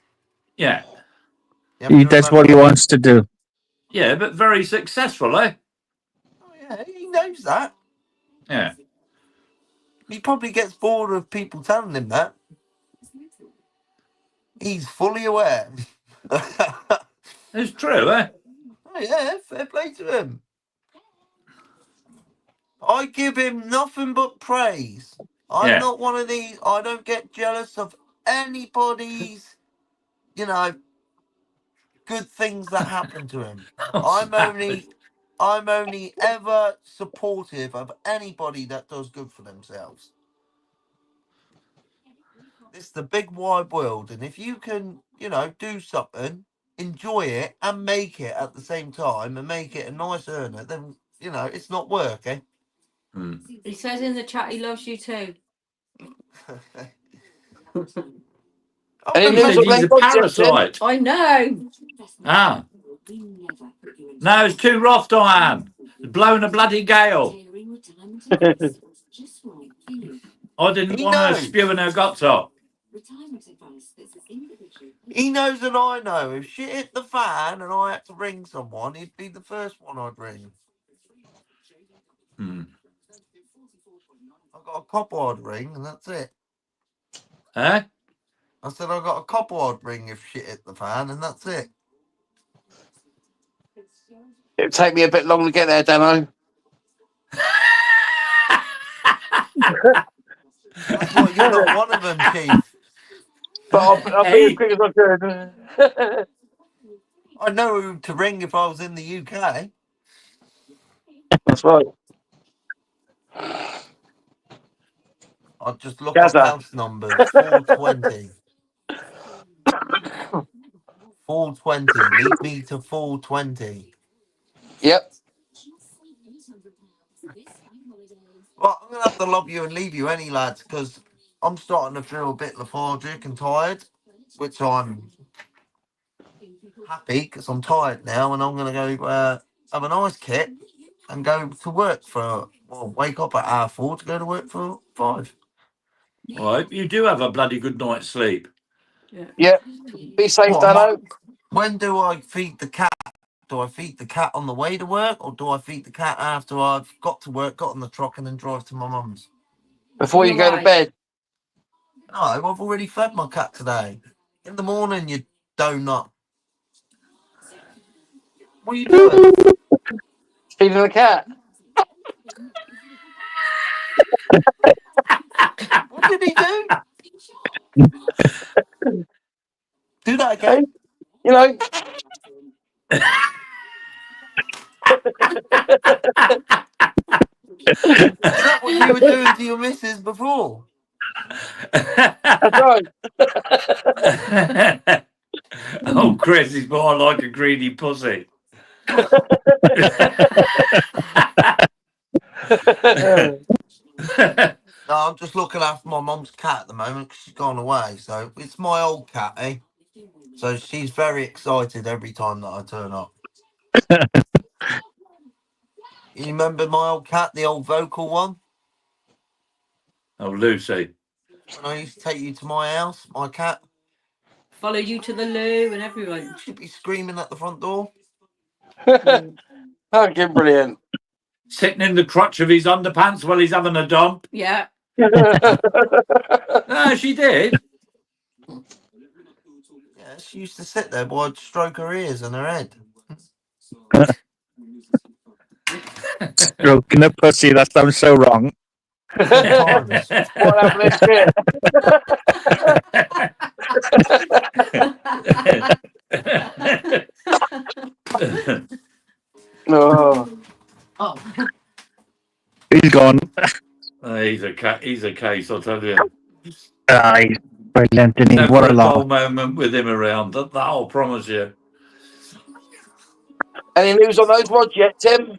Yeah. You have He to does remember what he that. wants to do. Yeah, but very successful, eh? Oh, yeah, he knows that. Yeah. He probably gets bored of people telling him that. He's fully aware. Oh, It's true, eh? yeah, fair play to him. I give him nothing but praise. I'm Yeah. not one of these. I don't get jealous of anybody's, good things that happen to him. I'm only ever supportive of anybody that does good for themselves. It's the big wide world, and if you can, do something, enjoy it, and make it at the same time, and make it a nice earner, then it's not work, eh? Mm. He says in the chat he loves you too. And he He knows said what he's a language it's in. parasite. I know. Ah. No, it's too rough, Diane. It's blowing a bloody gale. I didn't He want her knows. spewing her guts up. He knows that I know. If shit hit the fan and I had to ring someone, he'd be the first one I'd ring. Hmm. I've got a couple I'd ring, and that's it. Eh? I said I've got a couple I'd ring if shit hit the fan, and that's it. It'll take me a bit long to get there, Dano. That's why you're not one of them, Chief. But I'll be as Hey. quick as I can. I know who to ring if I was in the UK. That's right. I'd just look up Gaza. house numbers. 420. 420. Lead me to 420. Yep. Well, I'm going to have to love you and leave you any, lads, because I'm starting to feel a bit lethargic and tired, which I'm happy because I'm tired now, and I'm going to go have a nice kit and go to work wake up at 4:30 to go to work for 5. Well, I hope you do have a bloody good night's sleep. Yeah. Yep. Be safe, What, Dano. when do I feed the cat? Do I feed the cat on the way to work, or do I feed the cat after I've got to work, got on the truck, and then drive to my mum's? Before you go to Right. bed. No, I've already fed my cat today. In the morning, you donut. What are you doing? Feeding the cat. What did he do? Do that again. You know. Is that what you were doing to your missus before? That's right. Oh, Chris is more like a greedy pussy. No, I'm just looking after my mum's cat at the moment because she's gone away. So it's my old cat, eh? So she's very excited every time that I turn up. You remember my old cat, the old vocal one? Oh, Lucy. When I used to take you to my house, my cat, Follow you to the loo and everyone. she'd be screaming at the front door. Okay, brilliant. sitting in the crotch of his underpants while he's having a dump. Yeah. No, she did. Yeah, she used to sit there while I'd stroke her ears and her head. Stroking a pussy, that sounds so wrong. Sometimes. What happened to it? Oh. Oh, He's gone. He's a case, I'll tell you. Aye, brilliant, isn't he? Never What a a dull lot. moment with him around. That I'll promise you. Any news on those rods yet, Tim?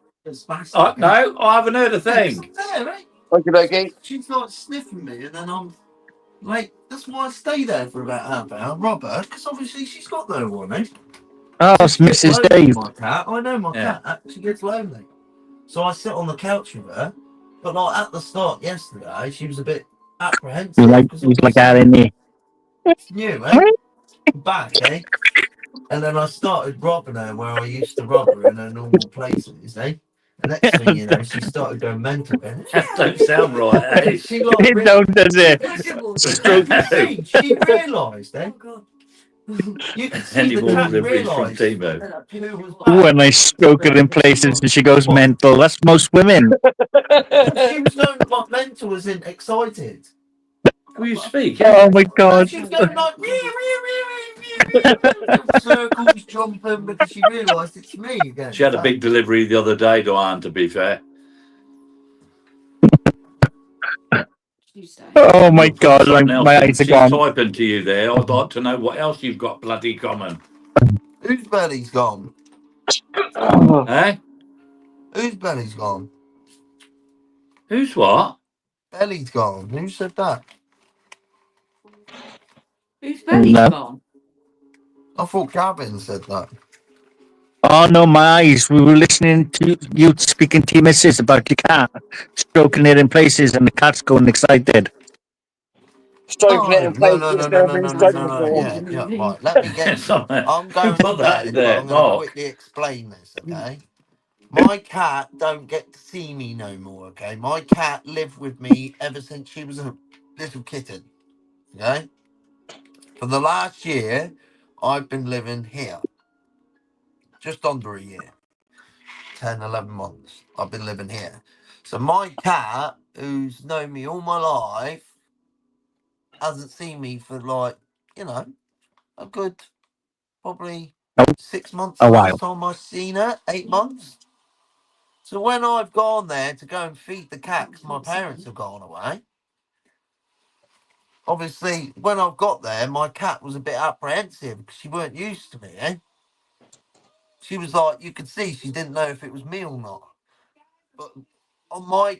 No, I haven't heard a thing. there, right? Okay, okay. She's like sniffing me, and then I'm like, that's why I stay there for about half an hour, rob her, because obviously she's got no one, eh? Oh, it's She gets Mrs. lonely, Dave. my cat. I know my Yeah. cat. She gets lonely, so I sit on the couch with her. But like at the start yesterday, she was a bit apprehensive. He's like, 'cause he's like obviously that, isn't he? it's new, eh? Back, eh? And then I started robbing her where I used to rob her in her normal places, eh? The next thing you know, she started going mental. Going, That don't sound right, eh? she like It don't, does it? Stroke. She realised, eh? You can see Any the more cat deliveries from realised Timo? who was Ooh, back. and I stroke her in places and she goes mental. That's most women. She was going like mental as in excited. Will you speak? Oh my No, god. she was going like circles jumping because she realised it's me again. She had a big delivery the other day, Diane, to be fair. Tuesday. Oh my You'll put god, something else my in. eyes are She's gone. typing to you there. I'd like to know what else you've got bloody common. Whose belly's gone? Eh? Whose belly's gone? Who's what? Belly's gone. Who said that? Whose belly's No. gone? I thought Gavin said that. Oh no, my eyes. We were listening to you speaking to your missus about your cat, stroking it in places and the cat's going excited. Stroking it in place. Yeah. Right, let me get. I'm going to Put that bed, but there, I'm going to Mark. quickly explain this, okay? My cat don't get to see me no more, okay? My cat lived with me ever since she was a little kitten, okay? For the last year, I've been living here. Just under a year. 10, 11 months. I've been living here. So my cat, who's known me all my life, hasn't seen me for like, you know, a good probably 6 months A the while. last time I've seen her, 8 months. So when I've gone there to go and feed the cat, because my parents have gone away, obviously when I've got there, my cat was a bit apprehensive because she weren't used to me, eh? She was like, you could see she didn't know if it was me or not. But on my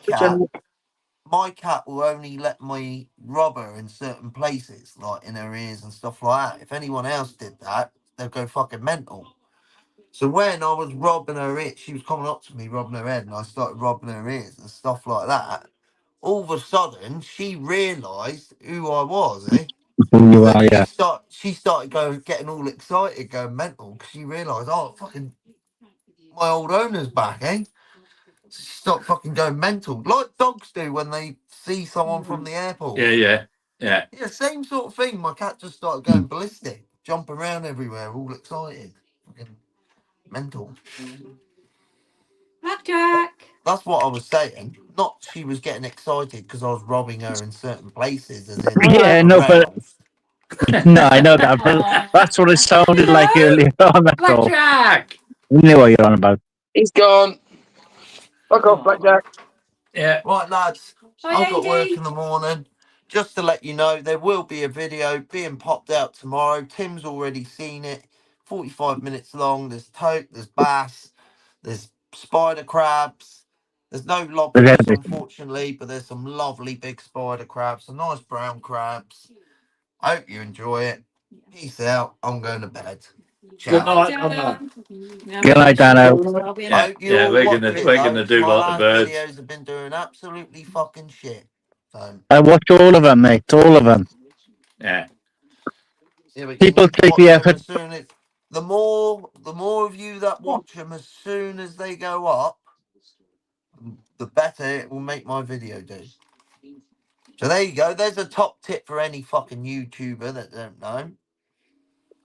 cat will only let me rub her in certain places, like in her ears and stuff like that. If anyone else did that, they'd go fucking mental. So when I was rubbing her ears, she was coming up to me, rubbing her head, and I started rubbing her ears and stuff like that. All of a sudden, she realised who I was, eh? Who you And are, then yeah. she started getting all excited, going mental, because she realised, oh, fucking, my old owner's back, eh? So she started fucking going mental, like dogs do when they see someone from the airport. Yeah. Yeah, same sort of thing. My cat just started going ballistic, jumping around everywhere, all excited. Fucking mental. Blackjack. That's what I was saying. Not she was getting excited because I was robbing her in certain places, as in Yeah, no, but aroused. no, I know that, but that's what it sounded like earlier on. That's all. Blackjack! You knew what you're on about. He's gone. Fuck off, Blackjack. Yeah. Right, lads. Bye, I've got work Andy. in the morning. Just to let you know, there will be a video being popped out tomorrow. Tim's already seen it. 45 minutes long. There's tote, there's bass, there's spider crabs. There's no lobsters, unfortunately, but there's some lovely big spider crabs, some nice brown crabs. I hope you enjoy it. Peace out. I'm going to bed. Good Ciao. night. Good night, Dano. Yeah, we're gonna do like the birds. Videos have been doing absolutely fucking shit. So I watch all of them, mate. All of them. Yeah. yeah, but People you need to take the watch them effort. as soon as the more of you that watch them as soon as they go up, the better it will make my video do. So there you go. There's a top tip for any fucking YouTuber that don't know.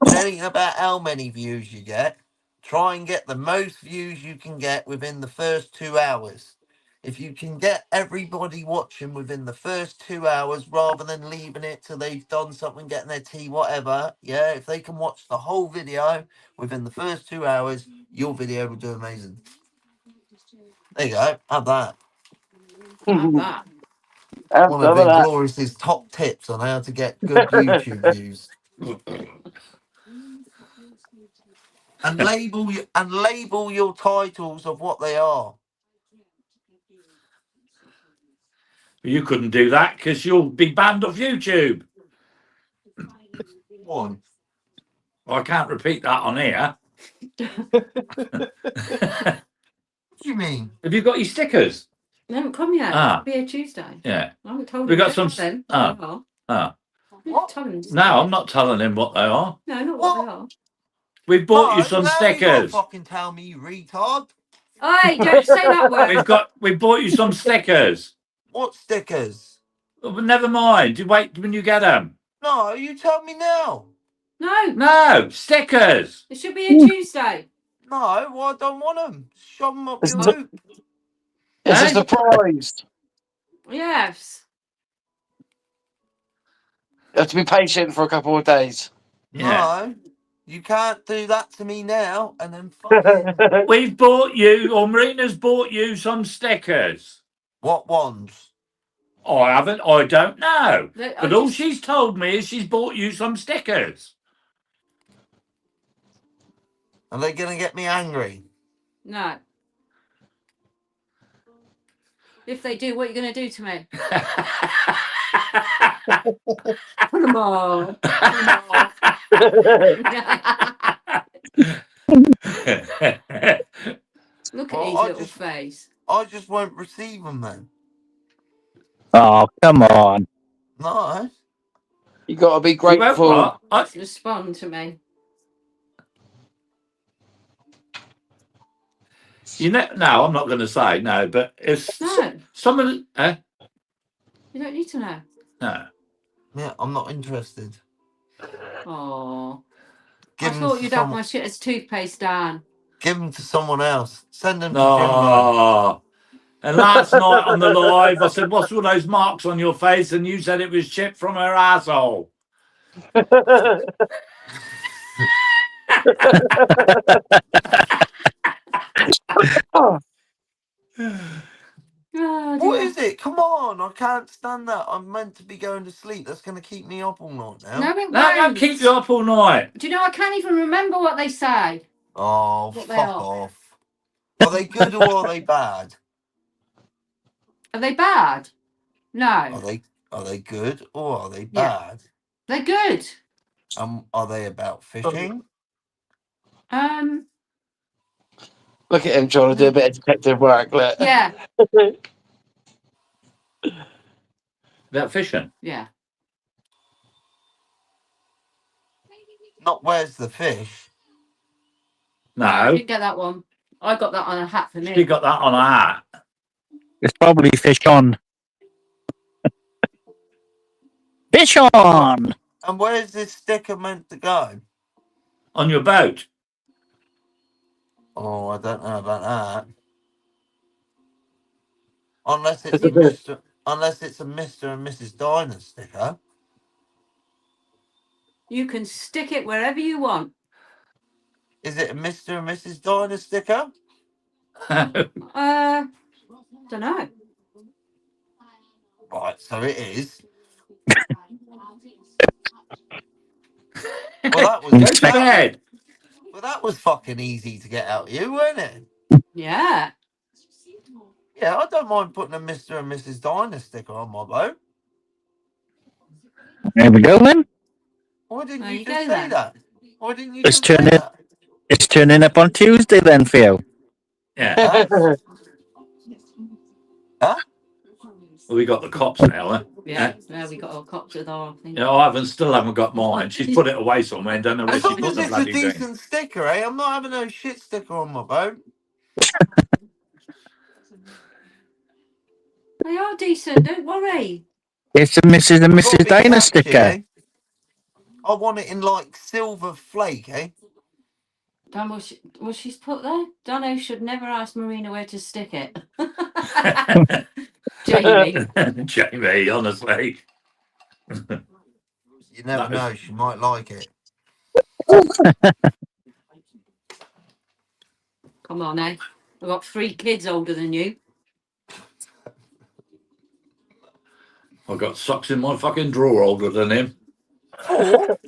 It ain't about how many views you get. Try and get the most views you can get within the first 2 hours. If you can get everybody watching within the first 2 hours rather than leaving it till they've done something, getting their tea, whatever, yeah, if they can watch the whole video within the first 2 hours, your video will do amazing. There you go. Have that. Have that. Have One some of of that. Glorious's top tips on how to get good YouTube views. And label your titles of what they are. You couldn't do that because you'll be banned off YouTube. One. I can't repeat that on here. What do you mean? Have you got your stickers? They haven't come yet. Ah. It'll be here Tuesday. Yeah. I haven't told We him got yet, some- then. ah. They are. Ah. What? Tell him. No, I'm not telling him what they are. No, not What? what they are. We've bought you No, some now You gotta stickers. fucking tell me, you retard. Hey, don't say that word. We bought you some stickers. What stickers? Oh, but never mind. You wait when you get them. No, you tell me now. No, No, stickers. it should be here Tuesday. No, well, I don't want them. Shove them up It's your not- hoop. It's Hey? a surprise. Yes. You have to be patient for a couple of days. Yeah. No, you can't do that to me now and then fucking... We've bought you, or Marina's bought you some stickers. What ones? I haven't. I don't know. I But all just- she's told me is she's bought you some stickers. Are they going to get me angry? No. If they do, what are you going to do to me? Put them on. Look at Well, his I little just- face. I just won't receive them then. Oh, come on. No. You got to be You won't grateful. what? Let's respond to me. You know, no, I'm not going to say no, but if No, some of the, you don't need to know. no, Yeah, I'm not interested. Oh, I Give them thought to you'd have someone. my shit as toothpaste, Dan. Give them to someone else. Send them to Jimbo. no. And last night on the live, I said, "What's all those marks on your face?" And you said it was chip from her asshole. Oh, What dear. is it? Come on, I can't stand that. I'm meant to be going to sleep. That's going to keep me up all night now. No, it That won't won't. keep you up all night. Do you know I can't even remember what they say? Oh, What they fuck are. off. Are they good or are they bad? Are they bad? No, Are they good or are they Yeah. bad? they're good. Are they about fishing? Look at him trying to do a bit of detective work. Look. Yeah, That fishing. yeah. Not where's the fish? I No, didn't get that one. I got that on a hat for she me. got that on her hat. It's probably fish on. Fish on! And where's this sticker meant to go? On your boat. Oh, I don't know about that. Unless it's It's a a bit- Mr. and Mrs. Diner sticker. You can stick it wherever you want. Is it a Mr. and Mrs. Diner sticker? Don't know. Right, so it is. Well, that was Go to bed. Well, that was fucking easy to get out of you, wasn't it? Yeah. Yeah, I don't mind putting a Mr. and Mrs. Diner sticker on my boat. There we go then. Why didn't There you you just go, say then. that? Why didn't you Let's just say turn it- that? It's turning up on Tuesday then for you. Yeah. Huh? Well, we got the cops now. Huh? Yeah. There we got our cops with our thing. Yeah, I still haven't got mine. She's put it away somewhere and don't know where As she long put as the it's a bloody thing. decent sticker, eh? I'm not having no shit sticker on my boat. They are decent, don't worry. It's a Mrs. and It's got to Mrs. be Diner catchy, sticker. eh? I want it in like silver flake, eh? Dan, what she's put there? Dano should never ask Marina where to stick it. Jamie. Jamie, honestly. You never No. know, she might like it. Come on, eh? I've got 3 kids older than you. I've got socks in my fucking drawer older than him. 4?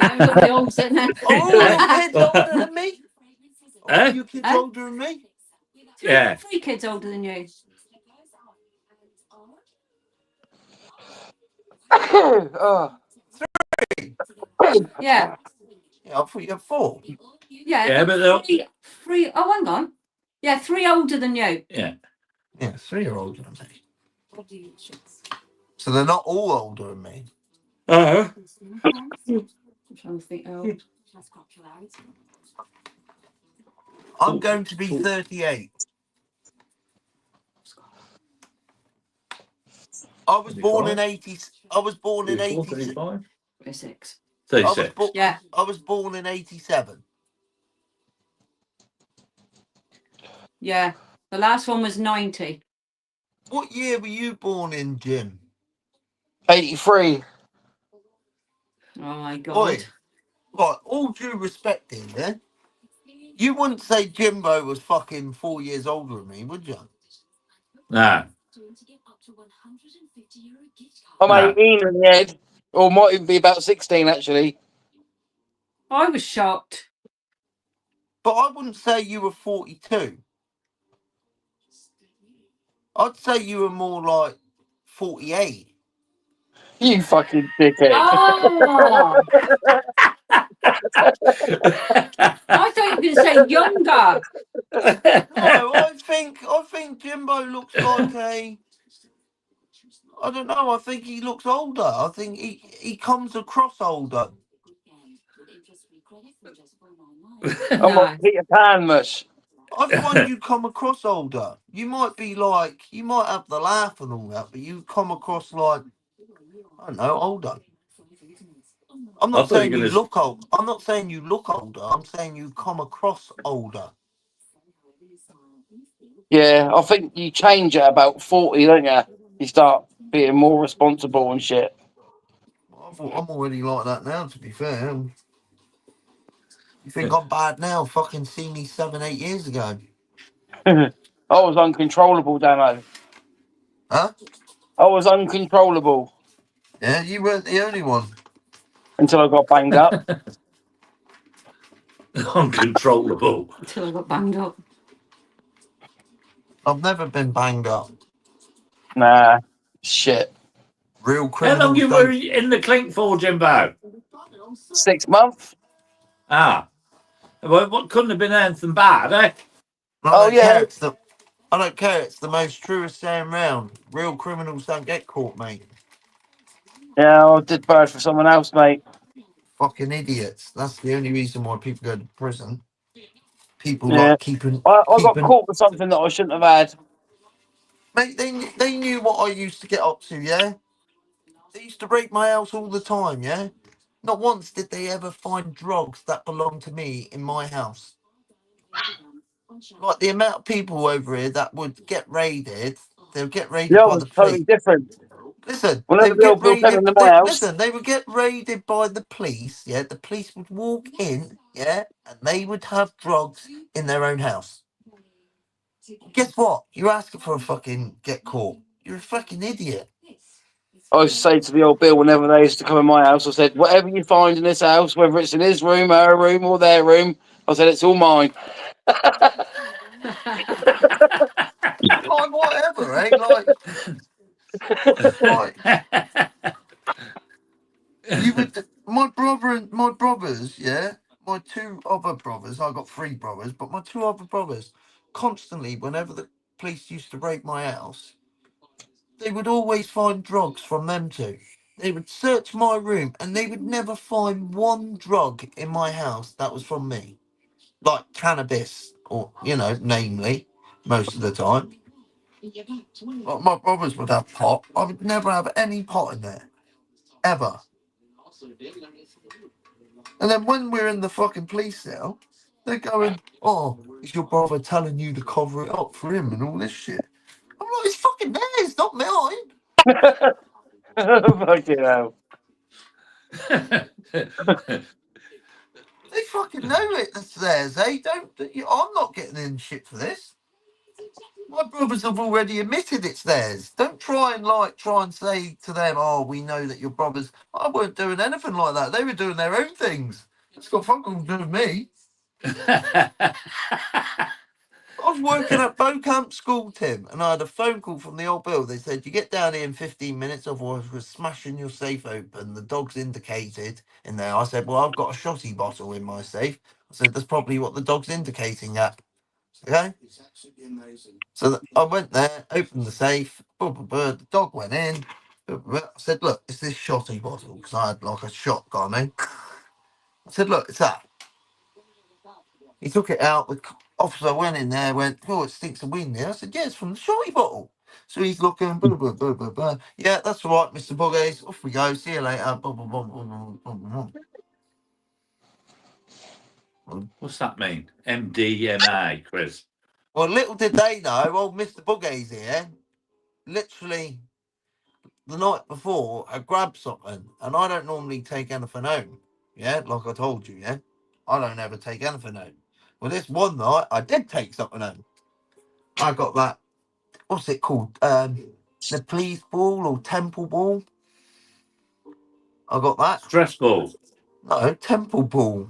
I've got the old sitting there. Are all your kids older than me? Are all Eh? your kids Eh? older than me? Yeah. 3 kids older than you. Oh. Yeah. Yeah, I thought you had 4. Yeah. Yeah, but they'll- 3. Oh, hang on. Yeah, 3 older than you. Yeah. Yeah, 3 are older than me. So they're not all older than me. Uh-huh. I'm trying to think how old. I'm going to be 38. I was born in 80. I was born in 80. 35? 36. 36. Yeah. I was born in 87. Yeah. The last one was 90. What year were you born in, Jim? 83. Oh my God. Oi. Right, all due respect here, yeah? You wouldn't say Jimbo was fucking 4 years older than me, would you? No. I'm No. 18 in the head. Or might even be about 16, actually. I was shocked. But I wouldn't say you were 42. I'd say you were more like 48. You fucking dickhead. Oh! I thought you were going to say younger. No, I think Jimbo looks like I don't know, I think he looks older. I think he comes across older. I'm No. like Peter Pan, mush. I find you come across older. You might be like, you might have the laugh and all that, but you come across like, I don't know, older. I'm I not thought you saying were you gonna- look old. I'm not saying you look older. I'm saying you come across older. Yeah, I think you change at about 40, don't you? You start being more responsible and shit. I'm already like that now, to be fair. You think I'm bad now? Fucking see me 7, 8 years ago. I was uncontrollable, Damo. Huh? I was uncontrollable Yeah, you weren't the only one. until I got banged up. Uncontrollable. Until I got banged up. I've never been banged up. Nah, shit. Real How criminals long you were don't. in the clink for, Jimbo? 6 months? Ah. Well, what couldn't have been anything bad, eh? I Oh, don't yeah. care. I don't care. It's the most truest saying round. Real criminals don't get caught, mate. Yeah, I did bad for someone else, mate. Fucking idiots. That's the only reason why people go to prison. People Yeah. like keeping. I got caught for something that I shouldn't have had. Mate, they knew what I used to get up to, yeah? They used to raid my house all the time, yeah? Not once did they ever find drugs that belonged to me in my house. Like the amount of people over here that would get raided, they would get raided Yeah, it by was the totally police. different. Listen, they Whenever would the get old Bill came raided. into my house, Listen, they would get raided by the police, yeah? The police would walk in, yeah? And they would have drugs in their own house. Guess what? You're asking for a fucking get caught. You're a fucking idiot. I used to say to the old Bill whenever they used to come in my house, I said, whatever you find in this house, whether it's in his room, her room, or their room, I said, it's all mine. Like whatever, eh? Like you would. My brothers, yeah. My 2 other brothers. I got 3 brothers, but my 2 other brothers, constantly, whenever the police used to raid my house, they would always find drugs from them 2. They would search my room, and they would never find one drug in my house that was from me, like cannabis, or namely, most of the time. Like my brothers would have pot. I would never have any pot in there. Ever. And then when we're in the fucking police cell, they're going, oh, is your brother telling you to cover it up for him and all this shit? I'm like, it's fucking theirs, not mine. Fucking hell. They fucking know it's theirs. They don't. I'm not getting in shit for this. My brothers have already admitted it's theirs. Don't try and say to them, oh, we know that your brothers. I weren't doing anything like that. They were doing their own things. It's got fucking to do with me. I was working at Beaucamp School, Tim, and I had a phone call from the old bill. They said, you get down here in 15 minutes, otherwise we're smashing your safe open. The dog's indicated in there. I said, well, I've got a shotty bottle in my safe. I said, that's probably what the dog's indicating at. Okay? So I went there, opened the safe, the dog went in. I said, look, it's this shotty bottle, because I had like a shotgun, eh? I said, look, it's that. He took it out. The officer went in there, went, oh, it stinks of wind there. I said, yeah, it's from the shotty bottle. So he's looking, blah, blah, blah, blah, blah. Yeah, that's all right, Mr. Buggies. Off we go. See you later. Blah, blah, blah, blah, blah, blah, blah. What's that mean? MDMA, Chris. Well, little did they know, old Mr. Buggies here, literally the night before, I grabbed something, and I don't normally take anything home. Yeah, like I told you, yeah? I don't ever take anything home. Well, this one night, I did take something home. I got that, what's it called? The police ball or temple ball. I got that. Stress ball. No, temple ball.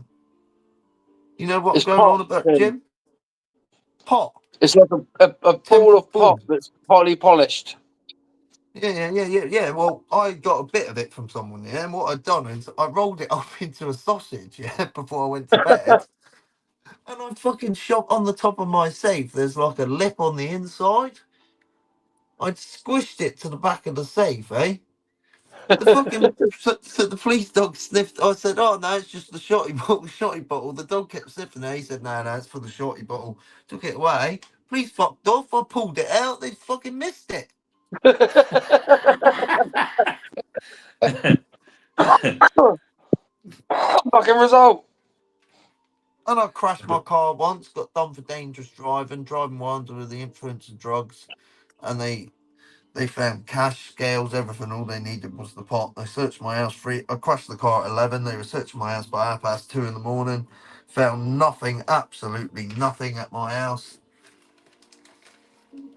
You know what's It's going pot, on about, Tim. Jim? Pot. It's like a ball of pot that's highly polished. Yeah. Well, I got a bit of it from someone here, and what I'd done is I rolled it up into a sausage, yeah, before I went to bed. And I fucking shot on the top of my safe. There's like a lip on the inside. I'd squished it to the back of the safe, eh? The fucking so the police dog sniffed. I said, "Oh no, it's just the shotty bottle." Shotty bottle. The dog kept sniffing it. He said, "No, it's for the shotty bottle." Took it away. Police fucked off. I pulled it out. They fucking missed it. Fucking result. And I crashed my car once. Got done for dangerous driving while under the influence of drugs, and they found cash, scales, everything. All they needed was the pot. They searched my house I crashed the car at 11. They were searching my house by 2:30 in the morning. Found nothing, absolutely nothing at my house.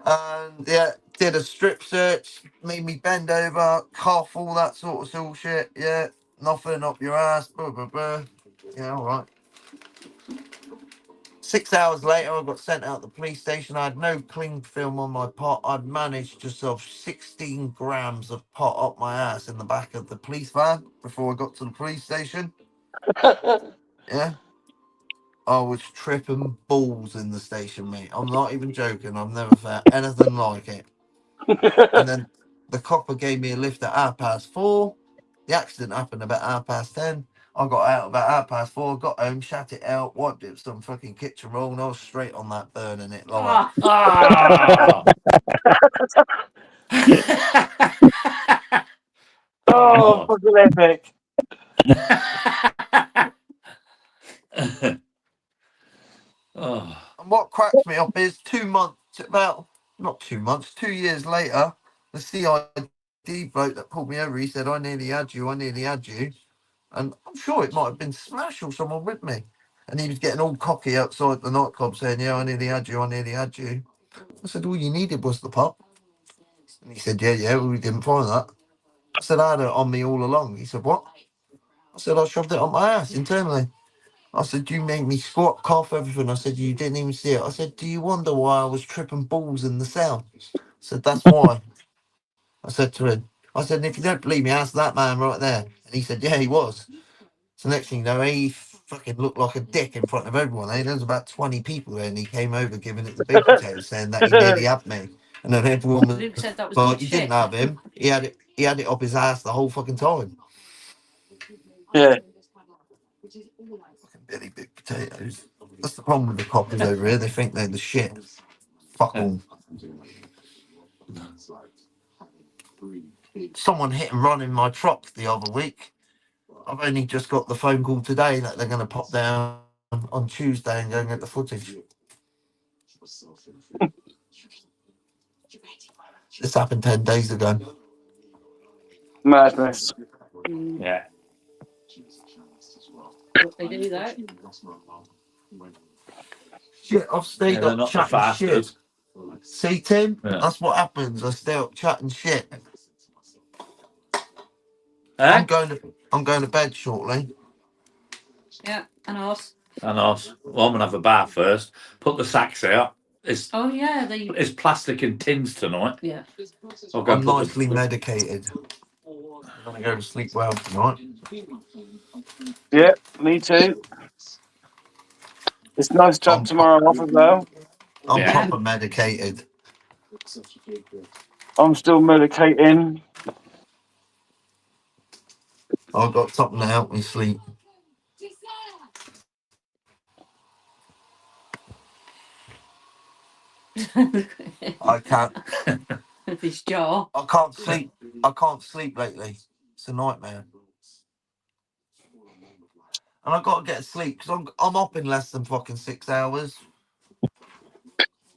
And yeah, did a strip search, made me bend over, cough, all that sort of shit. Yeah, nothing up your ass. Blah, blah, blah. Yeah, all right. 6 hours later, I got sent out the police station. I had no cling film on my pot. I'd managed to shove 16 grams of pot up my ass in the back of the police van before I got to the police station. Yeah. I was tripping balls in the station, mate. I'm not even joking. I've never felt anything like it. And then the copper gave me a lift at 4:30. The accident happened about 10:30. I got out about 4:30, got home, shat it out, wiped it with some fucking kitchen roll, and I was straight on that burning it like. Oh, fucking epic. Oh. And what cracks me up is 2 months, not 2 months, 2 years later, the CID bloke that pulled me over, he said, I nearly had you. And I'm sure it might have been Smash or someone with me. And he was getting all cocky outside the nightclub saying, yeah, I nearly had you. I said, all you needed was the pop. And he said, yeah, well, we didn't find that. I said, I had it on me all along. He said, what? I said, I shoved it on my ass internally. I said, you made me squat, cough, everything. I said, you didn't even see it. I said, do you wonder why I was tripping balls in the cell? I said, that's why. I said to him, I said, if you don't believe me, ask that man right there. And he said, yeah, he was. So next thing you know, he fucking looked like a dick in front of everyone. Eh? There was about 20 people there, and he came over giving it the big potato, saying that he nearly had me. And then everyone was Luke said that was like, good you shit. didn't have him. He had it up his ass the whole fucking time. Yeah. Fucking Billy Big Potatoes. That's the problem with the coppers over here. They think they're the shit. Fuck them. Someone hit and run in my truck the other week. I've only just got the phone call today that they're going to pop down on Tuesday and go and get the footage. This happened 10 days ago. Madness. Yeah. What they do that? Shit, I've stayed Yeah, they're up not the chatting shit. fastest. See, Tim? Yeah. That's what happens. I stay up chatting shit. Eh? I'm going to bed shortly. Yeah, and us. And us. Well, I'm gonna have a bath first. Put the sacks out. Oh yeah, It's plastic and tins tonight. yeah. I'll go I'm and put nicely medicated. I'm going to go to sleep well tonight. Yeah, me too. It's nice to have tomorrow off as well. I'm Yeah. proper medicated. I'm still medicating. I've got something to help me sleep. I can't. With his jaw. I can't sleep. I can't sleep lately. It's a nightmare. And I got to get sleep because I'm up in less than fucking 6 hours.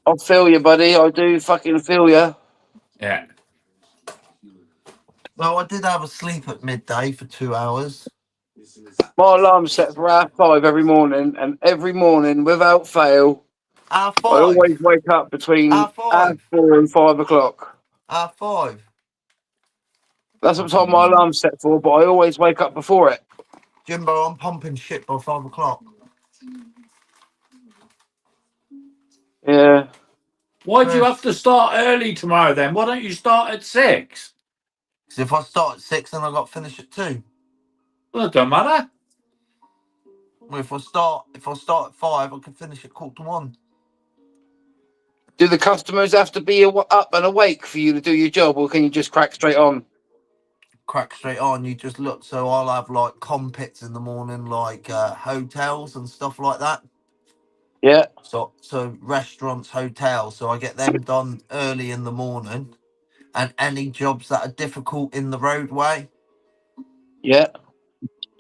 I feel you, buddy. I do fucking feel you. Yeah. Well, I did have a sleep at midday for 2 hours. My alarm's set for 5:30 every morning, and every morning, without fail, I always R5. wake up between R5. 4 and 5 o'clock. R5. That's what time my alarm's set for, but I always wake up before it. Jimbo, I'm pumping shit by 5 o'clock. Yeah. Why do you have to start early tomorrow then? Why don't you start at 6? So if I start at 6, then I got to finish at 2. Well, it don't matter. Well, if I start at 5, I can finish at 1:45. Do the customers have to be up and awake for you to do your job, or can you just crack straight on? Crack straight on. You just look. So I'll have like compits in the morning, like hotels and stuff like that. Yeah. So restaurants, hotels. So I get them done early in the morning, and any jobs that are difficult in the roadway, Yeah.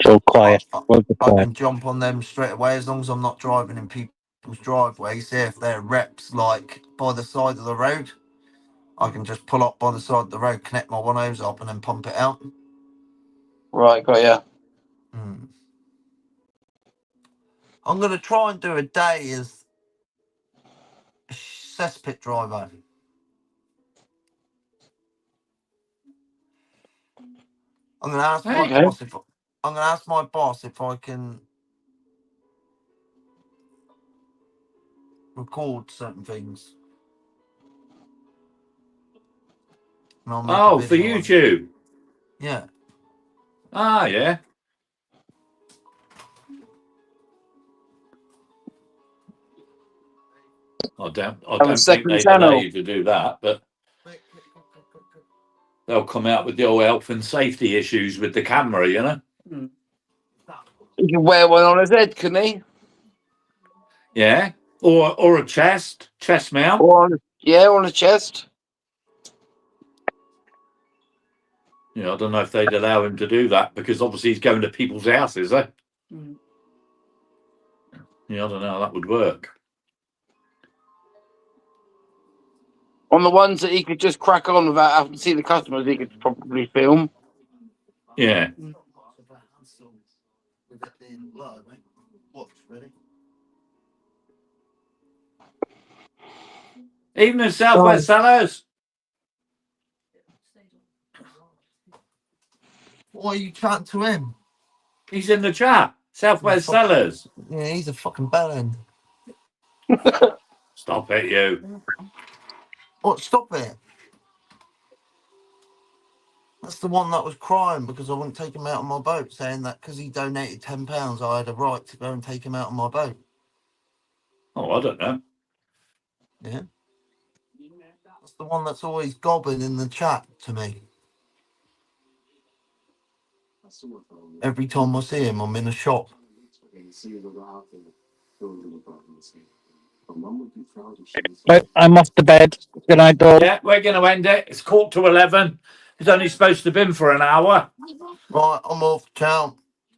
So quiet. I can jump on them straight away as long as I'm not driving in people's driveways. See if they're reps like by the side of the road. I can just pull up by the side of the road, connect my 1Os up, and then pump it out. Right, got ya. I'm going to try and do a day as a cesspit driver. I'm going to ask my Okay. boss if I can record certain things. And I'll make a Oh, for video of it. YouTube. Yeah. Ah, yeah. I don't a think second they'd allow channel. you to do that, but they'll come out with the old health and safety issues with the camera, you know? He can wear one on his head, couldn't he? Yeah. Or a chest mount. Or on the chest. Yeah, I don't know if they'd allow him to do that because obviously he's going to people's houses, eh? Yeah, I don't know how that would work. On the ones that he could just crack on without having to see the customers, he could probably film. Yeah. Evening, Southwest Sellers. Why are you chatting to him? He's in the chat. Southwest Sellers. Yeah, he's a fucking bellend. Stop it, you. What? Stop it. That's the one that was crying because I wouldn't take him out on my boat, saying that because he donated £10, I had a right to go and take him out on my boat. Oh, I don't know. Yeah. That's the one that's always gobbing in the chat to me. Every time I see him, I'm in a shop. But I'm off to bed. Good night, all. Yeah, we're going to end it. It's 11:15. It's only supposed to have been for an hour. Right, I'm off. Ciao.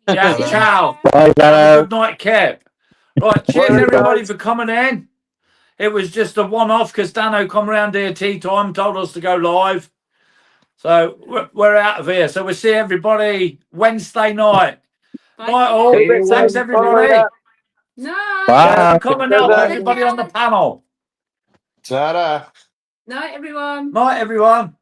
Yeah, Hello. ciao. Bye, Have a Dano. good night, Kip. Right, cheers Well, everybody guys. for coming in. It was just a one-off because Dano come around here tea time, told us to go live. So we're out of here. So we'll see everybody Wednesday night. Bye. Night all. See you Thanks Wednesday. everybody. No. Bye. For coming up, everybody on the panel. Ta-da. Night, everyone. Night everyone.